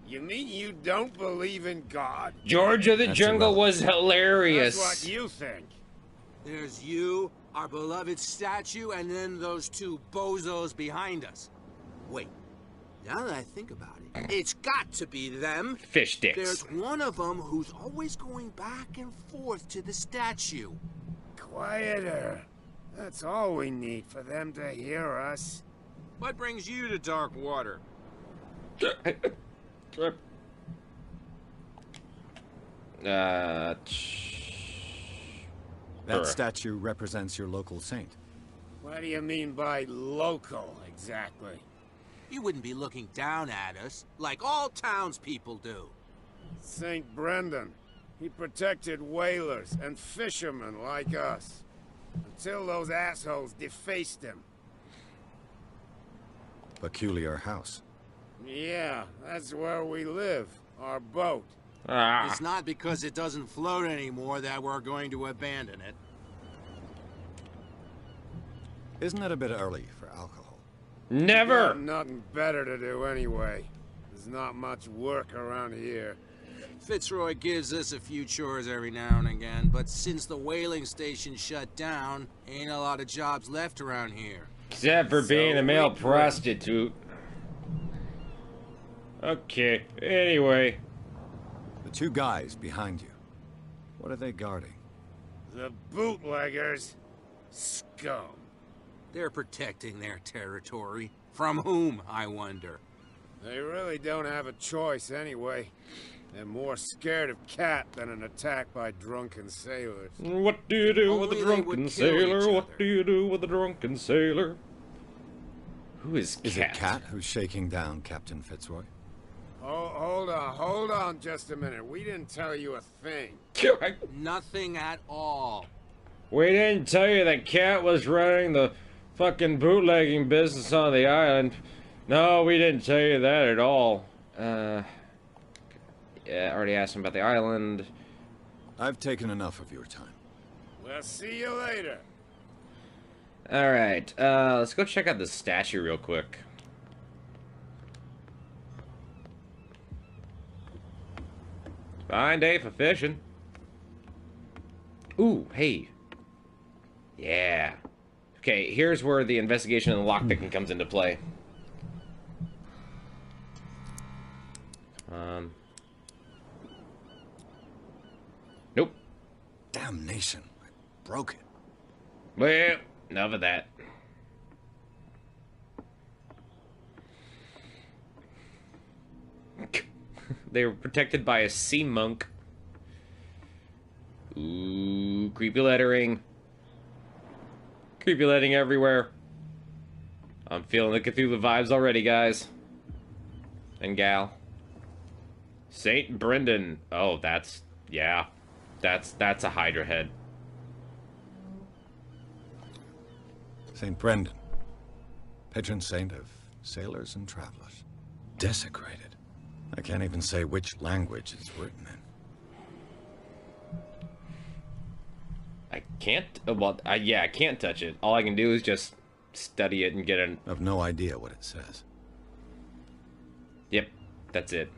You mean you don't believe in God?
George of the Jungle was hilarious.
That's what you think.
There's you, our beloved statue, and then those two bozos behind us. Wait, now that I think about it, it's got to be them.
Fish dicks.
There's one of them who's always going back and forth to the statue.
Quieter. That's all we need for them to hear us.
What brings you to Darkwater?
That statue represents your local saint.
What do you mean by local, exactly?
You wouldn't be looking down at us, like all townspeople do.
St. Brendan. He protected whalers and fishermen like us. Until those assholes defaced him.
Peculiar house.
Yeah, that's where we live. Our boat.
It's not because it doesn't float anymore that we're going to abandon it.
Isn't it a bit early for alcohol?
Never!
Got nothing better to do anyway. There's not much work around here.
Fitzroy gives us a few chores every now and again, but since the whaling station shut down, ain't a lot of jobs left around here.
Except for being a male prostitute. Okay, anyway.
The two guys behind you. What are they guarding?
The bootleggers. Scum.
They're protecting their territory. From whom, I wonder?
They really don't have a choice anyway. They're more scared of Cat than an attack by drunken sailors.
What do you do with a drunken sailor? What do you do with a drunken sailor? Who is Cat?
Is it Cat who's shaking down Captain Fitzroy?
Oh, hold on just a minute. We didn't tell you a thing.
Nothing at all.
We didn't tell you that Cat was running the fucking bootlegging business on the island. No, we didn't tell you that at all. Yeah, I already asked him about the island.
I've taken enough of your time.
We'll see you later.
Alright, let's go check out the statue real quick. Fine day for fishing. Ooh, hey. Yeah. Okay, here's where the investigation and the lockpicking comes into play. Nope.
Damnation. I broke it.
Well, enough of that. They were protected by a sea monk. Ooh, creepy lettering. Creepy lettering everywhere. I'm feeling the Cthulhu vibes already, guys. And gal. St. Brendan. Oh, that's... yeah. That's a Hydra head.
St. Brendan. Patron saint of sailors and travelers. Desecrated. I can't even say which language it's written
I can't. Well, yeah, I can't touch it. All I can do is just study it and get an.
I've no idea what it says.
Yep, that's it.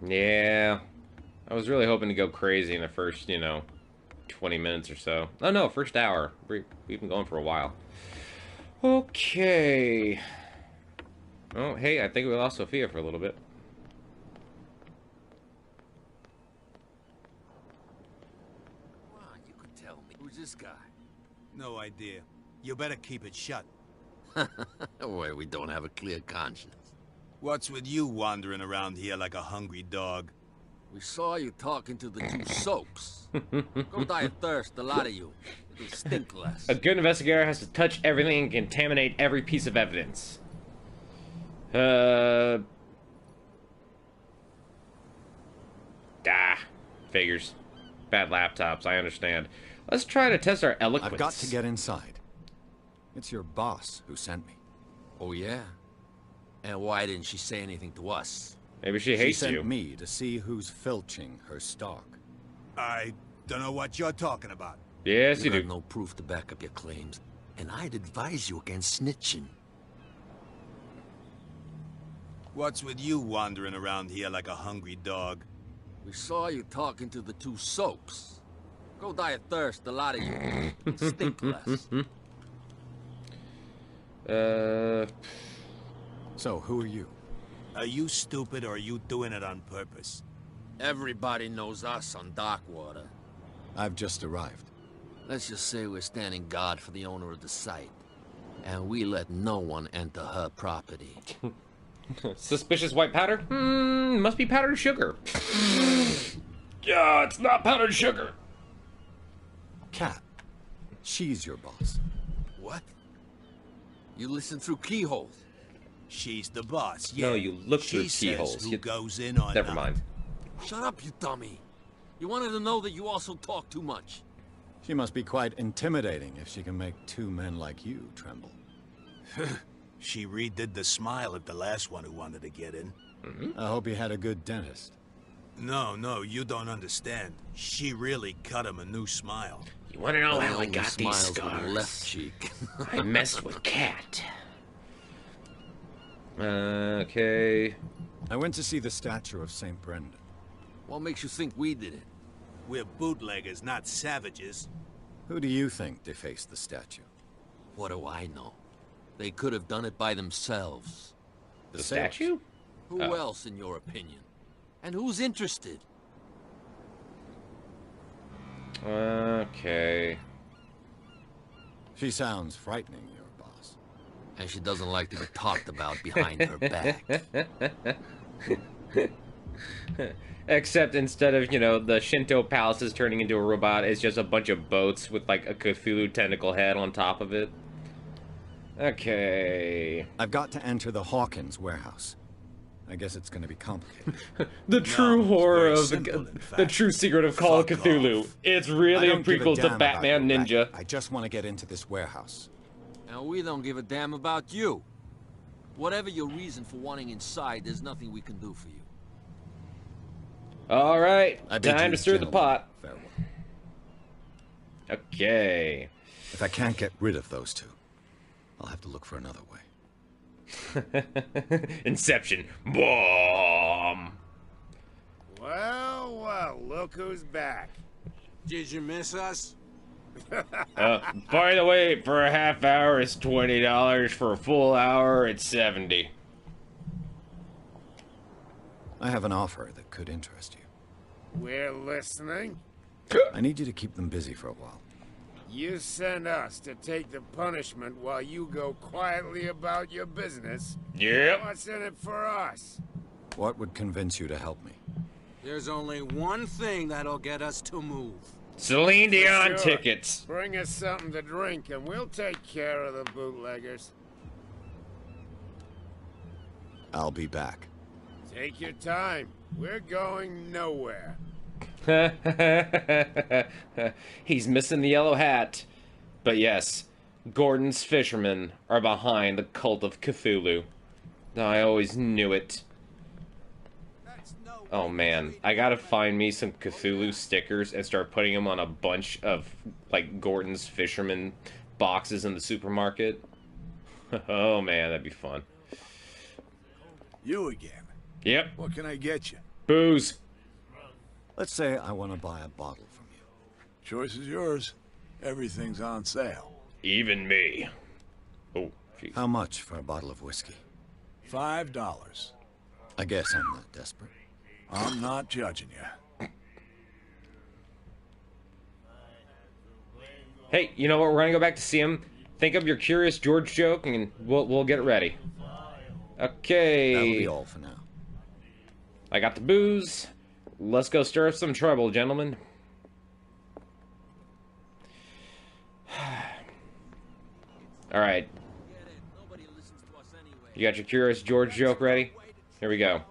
Yeah, I was really hoping to go crazy in the first, 20 minutes or so. Oh no, first hour. We've been going for a while. Okay. Oh, hey, I think we lost Sophia for a little bit.
You could tell me. Who's this guy?
No idea. You better keep it shut.
Wait, we don't have a clear conscience.
What's with you wandering around here like a hungry dog?
We saw you talking to the two soaks. Go die of thirst, the lot of you. It'll stink less.
A good investigator has to touch everything and contaminate every piece of evidence. Figures. Bad laptops, I understand. Let's try to test our eloquence.
I've got to get inside. It's your boss who sent me.
Oh, yeah? And why didn't she say anything to us?
Maybe she hates you.
She sent me to see who's filching her stock.
I don't know what you're talking about.
Yes, you do.
You got no proof to back up your claims, and I'd advise you against snitching.
What's with you wandering around here like a hungry dog?
We saw you talking to the two soaks. Go die of thirst, the lot of you. It'll stink less.
So, who are you?
Are you stupid or are you doing it on purpose?
Everybody knows us on Darkwater.
I've just arrived.
Let's just say we're standing guard for the owner of the site. And we let no one enter her property.
Suspicious white powder? Must be powdered sugar. Yeah, it's not powdered sugar.
Cat. She's your boss.
What? You listen through keyholes.
She's the boss, yeah.
No, you look through keyholes.
Who goes in on
Never mind.
Shut up, you dummy. You wanted to know that you also talk too much.
She must be quite intimidating if she can make two men like you tremble.
She redid the smile at the last one who wanted to get in.
I hope he had a good dentist.
No, you don't understand. She really cut him a new smile.
You want to know how I got these scars?
Left cheek.
I messed with Cat. Okay.
I went to see the statue of St. Brendan.
What makes you think we did it?
We're bootleggers, not savages.
Who do you think defaced the statue?
What do I know? They could have done it by themselves.
The statue?
Who else, in your opinion? And who's interested?
Okay.
She sounds frightening, your boss.
And she doesn't like to be talked about behind her back.
Except instead of, the Shinto palaces turning into a robot, it's just a bunch of boats with, like, a Cthulhu tentacle head on top of it. Okay.
I've got to enter the Hawkins warehouse. I guess it's going to be complicated.
The true horror of the true secret of Call of Cthulhu. It's really a prequel to Batman Ninja.
I just want to get into this warehouse.
And we don't give a damn about you. Whatever your reason for wanting inside, there's nothing we can do for you.
All right, time to stir the pot.
Farewell.
Okay.
If I can't get rid of those two, I'll have to look for another way.
Inception. Boom.
Well, look who's back.
Did you miss us?
By the way, for a half hour it's $20. For a full hour it's $70.
I have an offer that could interest you.
We're listening.
I need you to keep them busy for a while.
You send us to take the punishment while you go quietly about your business.
Yep.
What's in it for us?
What would convince you to help me?
There's only one thing that'll get us to move.
Celine Dion
Sure.
tickets.
Bring us something to drink and we'll take care of the bootleggers.
I'll be back.
Take your time. We're going nowhere.
He's missing the yellow hat. But yes, Gordon's fishermen are behind the cult of Cthulhu. I always knew it. Oh man, I gotta find me some Cthulhu stickers and start putting them on a bunch of, like, Gordon's Fisherman boxes in the supermarket. Oh man, that'd be fun.
You again?
Yep.
What can I get you?
Booze.
Let's say I want to buy a bottle from you.
Choice is yours. Everything's on sale.
Even me. Oh, geez.
How much for a bottle of whiskey?
$5.
I guess I'm not desperate.
I'm not judging you.
Hey, you know what? We're gonna go back to see him. Think of your Curious George joke, and we'll get it ready. Okay.
That'll be all for now.
I got the booze. Let's go stir up some trouble, gentlemen. All right. You got your Curious George joke ready? Here we go.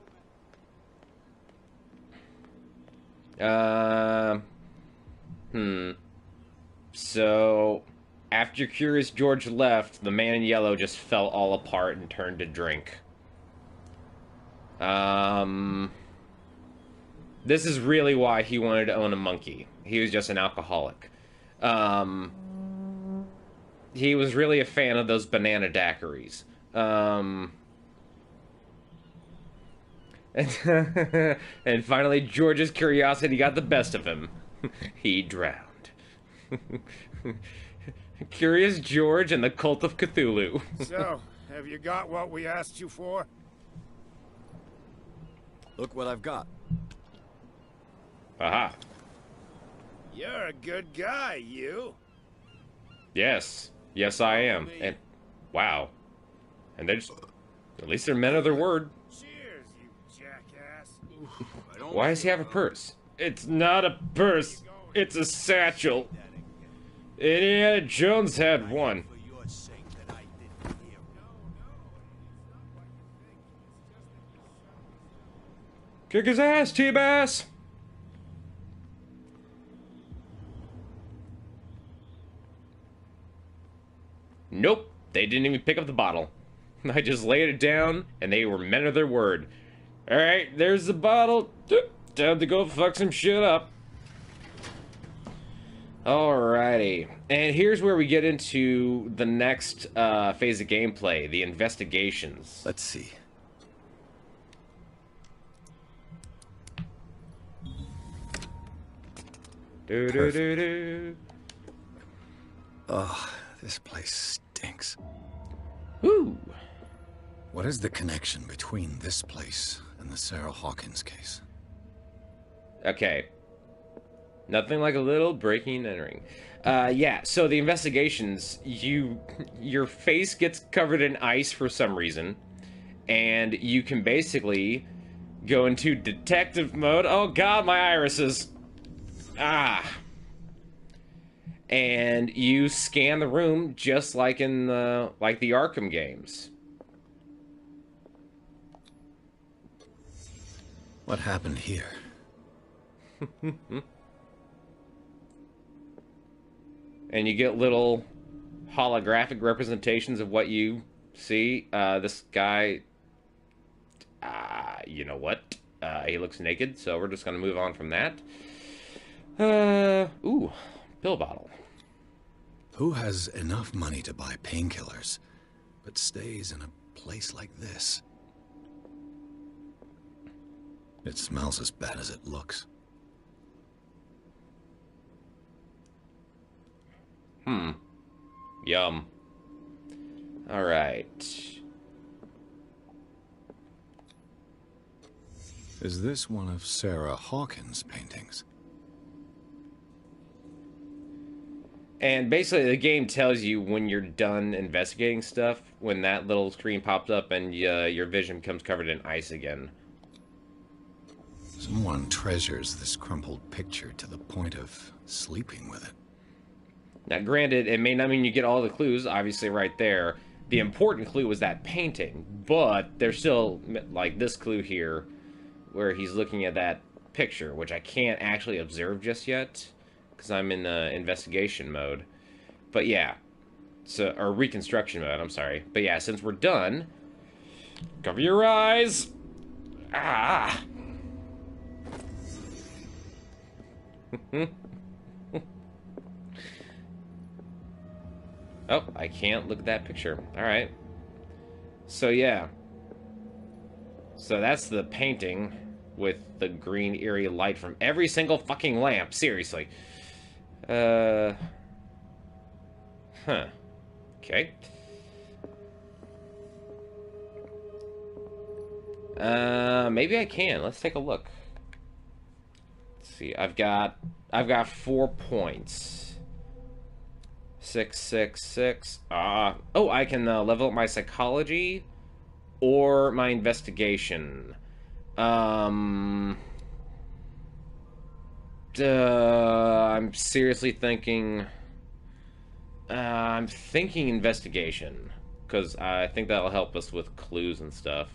So, after Curious George left, the man in yellow just fell all apart and turned to drink. This is really why he wanted to own a monkey. He was just an alcoholic. He was really a fan of those banana daiquiris. And finally, George's curiosity got the best of him. He drowned. Curious George and the Cult of Cthulhu.
So, have you got what we asked you for?
Look what I've got.
Aha.
You're a good guy, you.
Yes. Yes, I am. And, wow. And they're just... At least they're men of their word.
Cheers, you jackass.
Why does he have a purse? It's not a purse. It's a satchel. Indiana Jones had one. Kick his ass, T-Bass! Nope, they didn't even pick up the bottle. I just laid it down, and they were men of their word. Alright, there's the bottle. Time to go fuck some shit up. Alrighty. And here's where we get into the next phase of gameplay, the investigations.
Let's see.
Do-do-do-do.
Oh, this place stinks.
Woo!
What is the connection between this place and the Sarah Hawkins case?
Okay. Nothing like a little breaking and entering. Yeah, so the investigations, your face gets covered in ice for some reason, and you can basically go into detective mode. Oh god, my irises. Ah. And you scan the room just like in the Arkham games.
What happened here?
And you get little holographic representations of what you see. This guy, you know what? He looks naked, so we're just gonna move on from that. Ooh, pill bottle.
Who has enough money to buy painkillers, but stays in a place like this? It smells as bad as it looks.
Yum. Alright.
Is this one of Sarah Hawkins' paintings?
And basically the game tells you when you're done investigating stuff, when that little screen pops up and your vision becomes covered in ice again.
Someone treasures this crumpled picture to the point of sleeping with it.
Now, granted, it may not mean you get all the clues, obviously right there. The important clue was that painting, but there's still, like, this clue here, where he's looking at that picture, which I can't actually observe just yet, because I'm in investigation mode. But yeah, so, or reconstruction mode, I'm sorry. But yeah, since we're done, Cover your eyes. Ah. Oh, I can't look at that picture. Alright. So, yeah. So that's the painting with the green eerie light from every single fucking lamp. Seriously. Huh. Okay. Maybe I can. Let's take a look. Let's see. I've got 4 points. 6, 6, 6. Oh, I can level up my psychology or my investigation. I'm seriously thinking. I'm thinking investigation, because I think that'll help us with clues and stuff.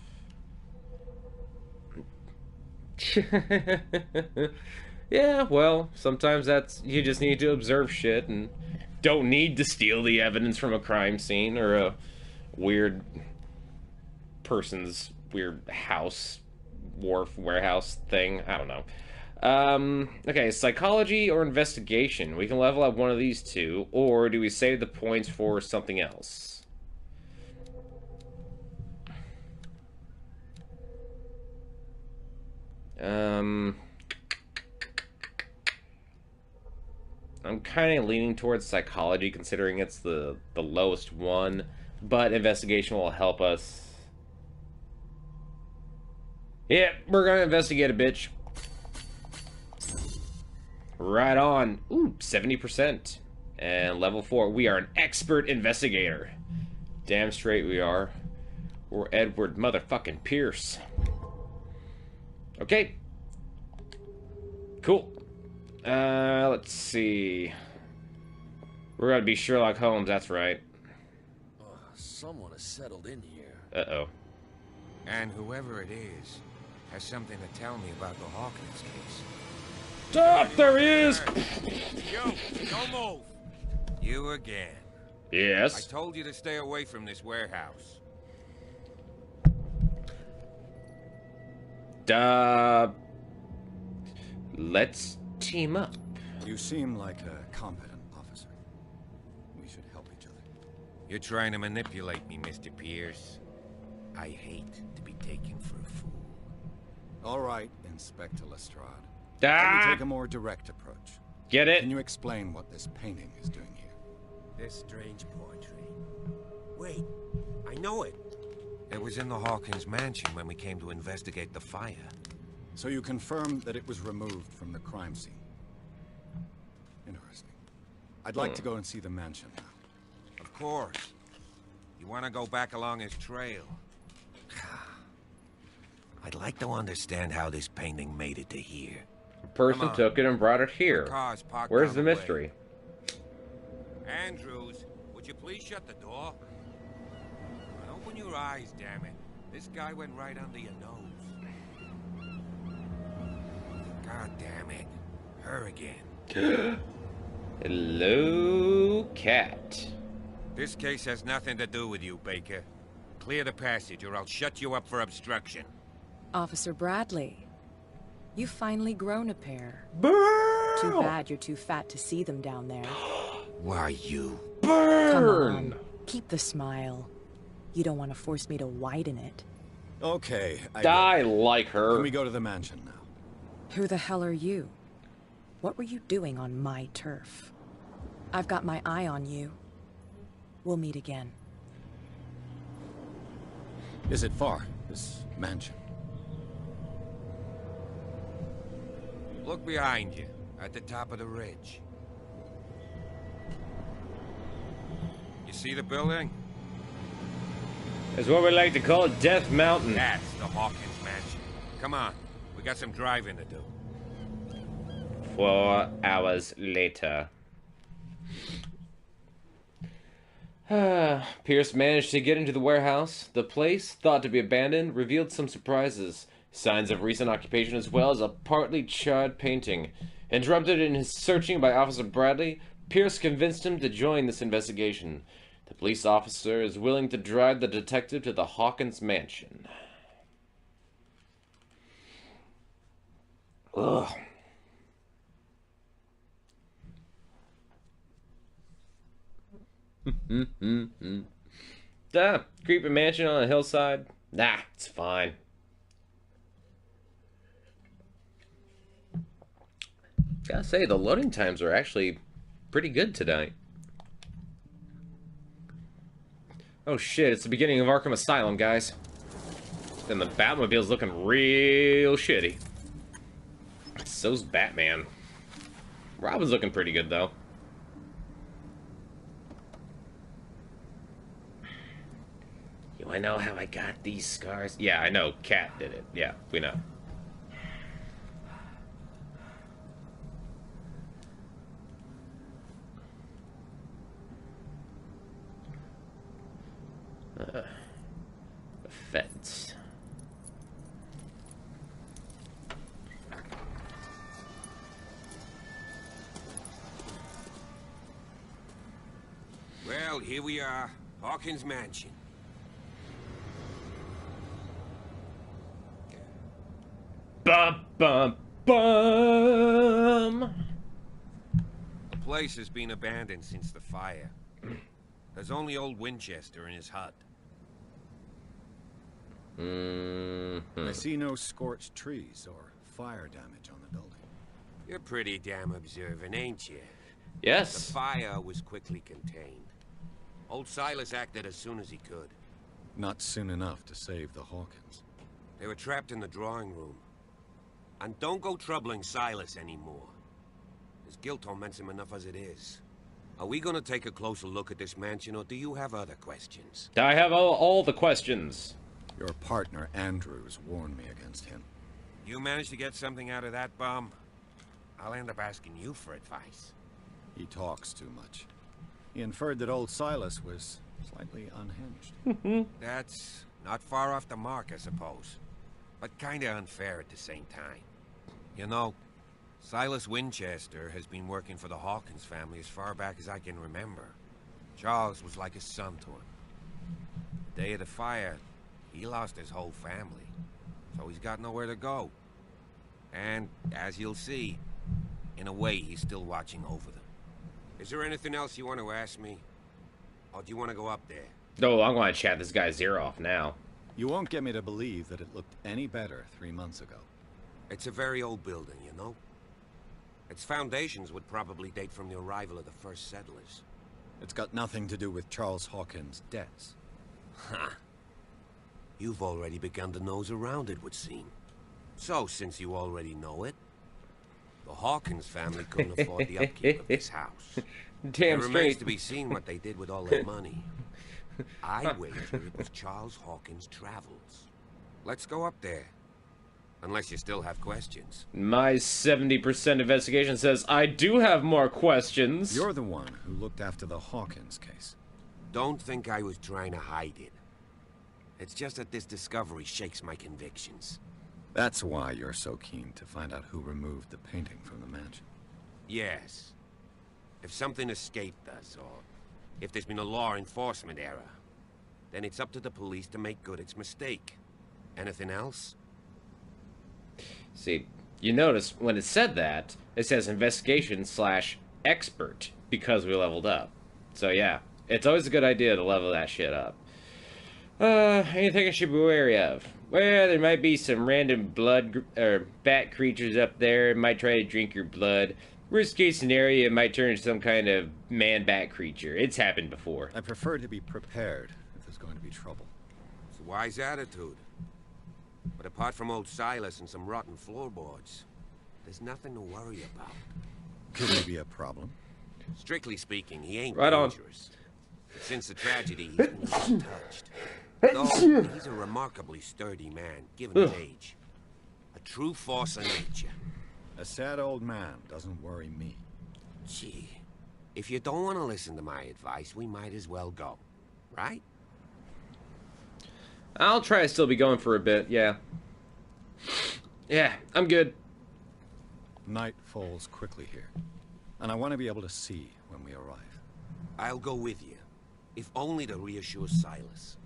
Yeah, well, sometimes you just need to observe shit and don't need to steal the evidence from a crime scene or a weird person's weird warehouse thing. I don't know. Okay, psychology or investigation. We can level up one of these two, or do we save the points for something else? I'm kind of leaning towards psychology, considering it's the lowest one, but investigation will help us. Yeah, we're gonna investigate a bitch. Right on. Ooh, 70%. And level 4, we are an expert investigator. Damn straight we are. We're Edward motherfucking Pierce. Okay. Cool. Let's see. We're gonna be Sherlock Holmes, that's right.
Someone has settled in here.
Uh-oh.
And whoever it is has something to tell me about the Hawkins case.
Stop! There he is!
Yo, don't move! You again.
Yes?
I told you to stay away from this warehouse.
Let's team up.
You seem like a competent officer. We should help each other.
You're trying to manipulate me, Mr. Pierce. I hate to be taken for a fool.
All right, Inspector Lestrade. Let me take a more direct approach.
Get it?
Can you explain what this painting is doing here?
This strange portrait. Wait, I know it.
It was in the Hawkins mansion when we came to investigate the fire.
So you confirm that it was removed from the crime scene. Interesting. I'd like to go and see the mansion now.
Of course. You want to go back along his trail? I'd like to understand how this painting made it to here.
A person took it and brought it here. Where's the mystery?
Andrews, would you please shut the door? And open your eyes, damn it. This guy went right under your nose. God damn it. Her again.
Hello, cat.
This case has nothing to do with you, Baker. Clear the passage or I'll shut you up for obstruction.
Officer Bradley, you've finally grown a pair.
Burn!
Too bad you're too fat to see them down there.
Why you?
Burn!
Come on, keep the smile. You don't want to force me to widen it.
Okay,
I like her.
Can we go to the mansion now?
Who the hell are you? What were you doing on my turf? I've got my eye on you. We'll meet again.
Is it far, this mansion?
Look behind you, at the top of the ridge. You see the building?
It's what we like to call Death Mountain.
That's the Hawkins mansion. Come on, we got some driving to do.
4 hours later. Pierce managed to get into the warehouse. The place, thought to be abandoned, revealed some surprises. Signs of recent occupation as well as a partly charred painting. Interrupted in his searching by Officer Bradley, Pierce convinced him to join this investigation. The police officer is willing to drive the detective to the Hawkins mansion. Ugh. Creepy mansion on a hillside? Nah, it's fine. Gotta say, the loading times are actually pretty good tonight. Oh shit, it's the beginning of Arkham Asylum, guys. And the Batmobile's looking real shitty. So's Batman. Robin's looking pretty good, though. You wanna know how I got these scars? Yeah, I know. Cat did it. Yeah, we know. The fence.
Well, here we are. Hawkins Mansion.
Bum, bum, bum.
The place has been abandoned since the fire. There's only old Winchester in his hut.
I see no scorched trees or fire damage on the building.
You're pretty damn observant, ain't you?
Yes.
The fire was quickly contained. Old Silas acted as soon as he could.
Not soon enough to save the Hawkins.
They were trapped in the drawing room. And don't go troubling Silas anymore. His guilt torments him enough as it is. Are we gonna take a closer look at this mansion, or do you have other questions?
I have all the questions.
Your partner, Andrews, warned me against him.
You managed to get something out of that bum? I'll end up asking you for advice.
He talks too much. He inferred that old Silas was slightly unhinged.
That's not far off the mark, I suppose. But kinda unfair at the same time. You know, Silas Winchester has been working for the Hawkins family as far back as I can remember. Charles was like a son to him. The day of the fire, he lost his whole family. So he's got nowhere to go. And, as you'll see, in a way, he's still watching over them. Is there anything else you want to ask me? Or do you want to go up there?
No, I'm going to chat this guy's ear off now.
You won't get me to believe that it looked any better 3 months ago.
It's a very old building, you know? Its foundations would probably date from the arrival of the first settlers.
It's got nothing to do with Charles Hawkins' debts.
Ha! You've already begun to nose around, it would seem. So, since you already know it, the Hawkins family couldn't afford the upkeep of this house.
Damn
it
straight.
remains to be seen what they did with all their money. I wager it was Charles Hawkins' travels. Let's go up there. Unless you still have questions.
My 70% investigation says I do have more questions.
You're the one who looked after the Hawkins case.
Don't think I was trying to hide it. It's just that this discovery shakes my convictions.
That's why you're so keen to find out who removed the painting from the mansion.
Yes. If something escaped us, or if there's been a law enforcement error, then it's up to the police to make good its mistake. Anything else?
See, you notice when it said that, it says investigation/expert because we leveled up. So yeah, it's always a good idea to level that shit up. Anything I should be wary of? Well, there might be some random blood or bat creatures up there. It might try to drink your blood. Worst case scenario, it might turn into some kind of man-bat creature. It's happened before.
I prefer to be prepared if there's going to be trouble.
It's a wise attitude. But apart from old Silas and some rotten floorboards, there's nothing to worry about.
Could there be a problem?
Strictly speaking, he ain't
right
dangerous. But since the tragedy, he's been untouched. Though, he's a remarkably sturdy man, given his age. A true force of nature.
A sad old man doesn't worry me.
Gee, if you don't want to listen to my advice, we might as well go. Right?
I'll try to still be going for a bit, yeah. Yeah, I'm good.
Night falls quickly here, and I want to be able to see when we arrive.
I'll go with you. if only to reassure Silas.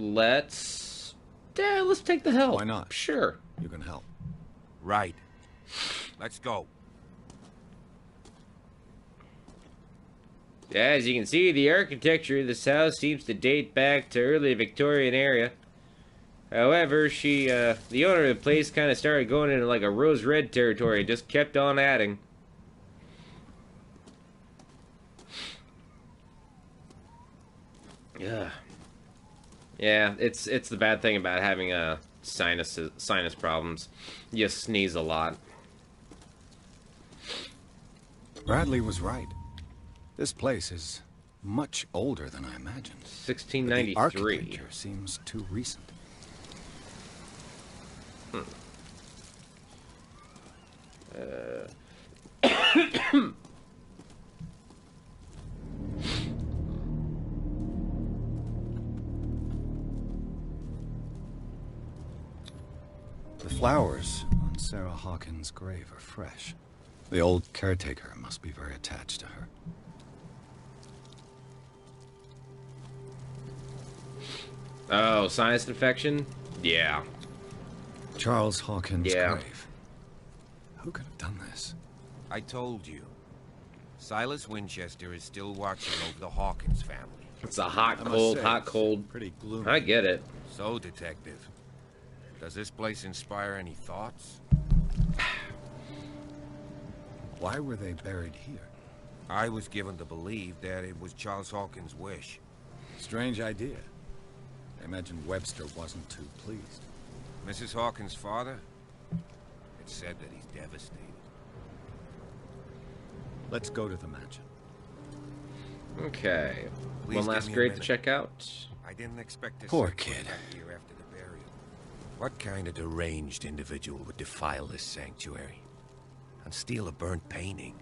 Let's take the help.
Why not?
Sure.
You can help.
Right. Let's go.
As you can see, the architecture of this house seems to date back to early Victorian era. However, the owner of the place kind of started going into like a rose-red territory and just kept on adding. Yeah, it's the bad thing about having sinus problems. You sneeze a lot.
Bradley was right. This place is much older than I imagined.
1693.
The architecture seems too recent. The flowers on Sarah Hawkins' grave are fresh. The old caretaker must be very attached to her.
Oh, sinus infection? Yeah.
Charles Hawkins' grave. Who could have done this?
I told you. Silas Winchester is still watching over the Hawkins family.
It's a hot, cold.
Pretty gloomy.
I get it.
So, Detective, does this place inspire any thoughts?
Why were they buried here?
I was given to believe that it was Charles Hawkins' wish.
Strange idea. I imagine Webster wasn't too pleased.
Mrs. Hawkins' father? It's said that he's devastated.
Let's go to the mansion.
Okay.
Please
One
give
last
me a
grade to
minute.
check out.
I didn't expect to
Poor
see
kid.
him back here after the burial. What kind of deranged individual would defile this sanctuary and steal a burnt painting?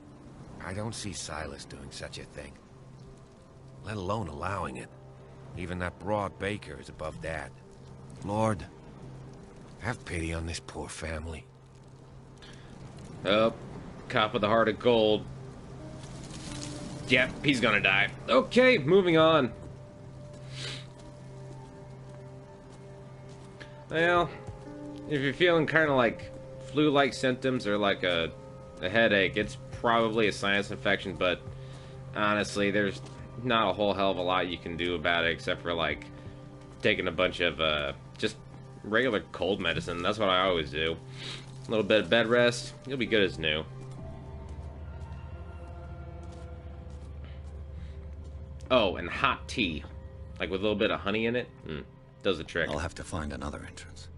I don't see Silas doing such a thing, let alone allowing it. Even that broad baker is above that. Lord, have pity on this poor family.
Oh, cop with the heart of gold. Yep, he's gonna die. Okay, moving on. Well, if you're feeling kind of like flu-like symptoms or like a headache, it's probably a sinus infection, but honestly, there's not a whole hell of a lot you can do about it except for like taking a bunch of just regular cold medicine. That's what I always do. A little bit of bed rest, you'll be good as new. Oh, and hot tea, like with a little bit of honey in it, does the trick.
I'll have to find another entrance.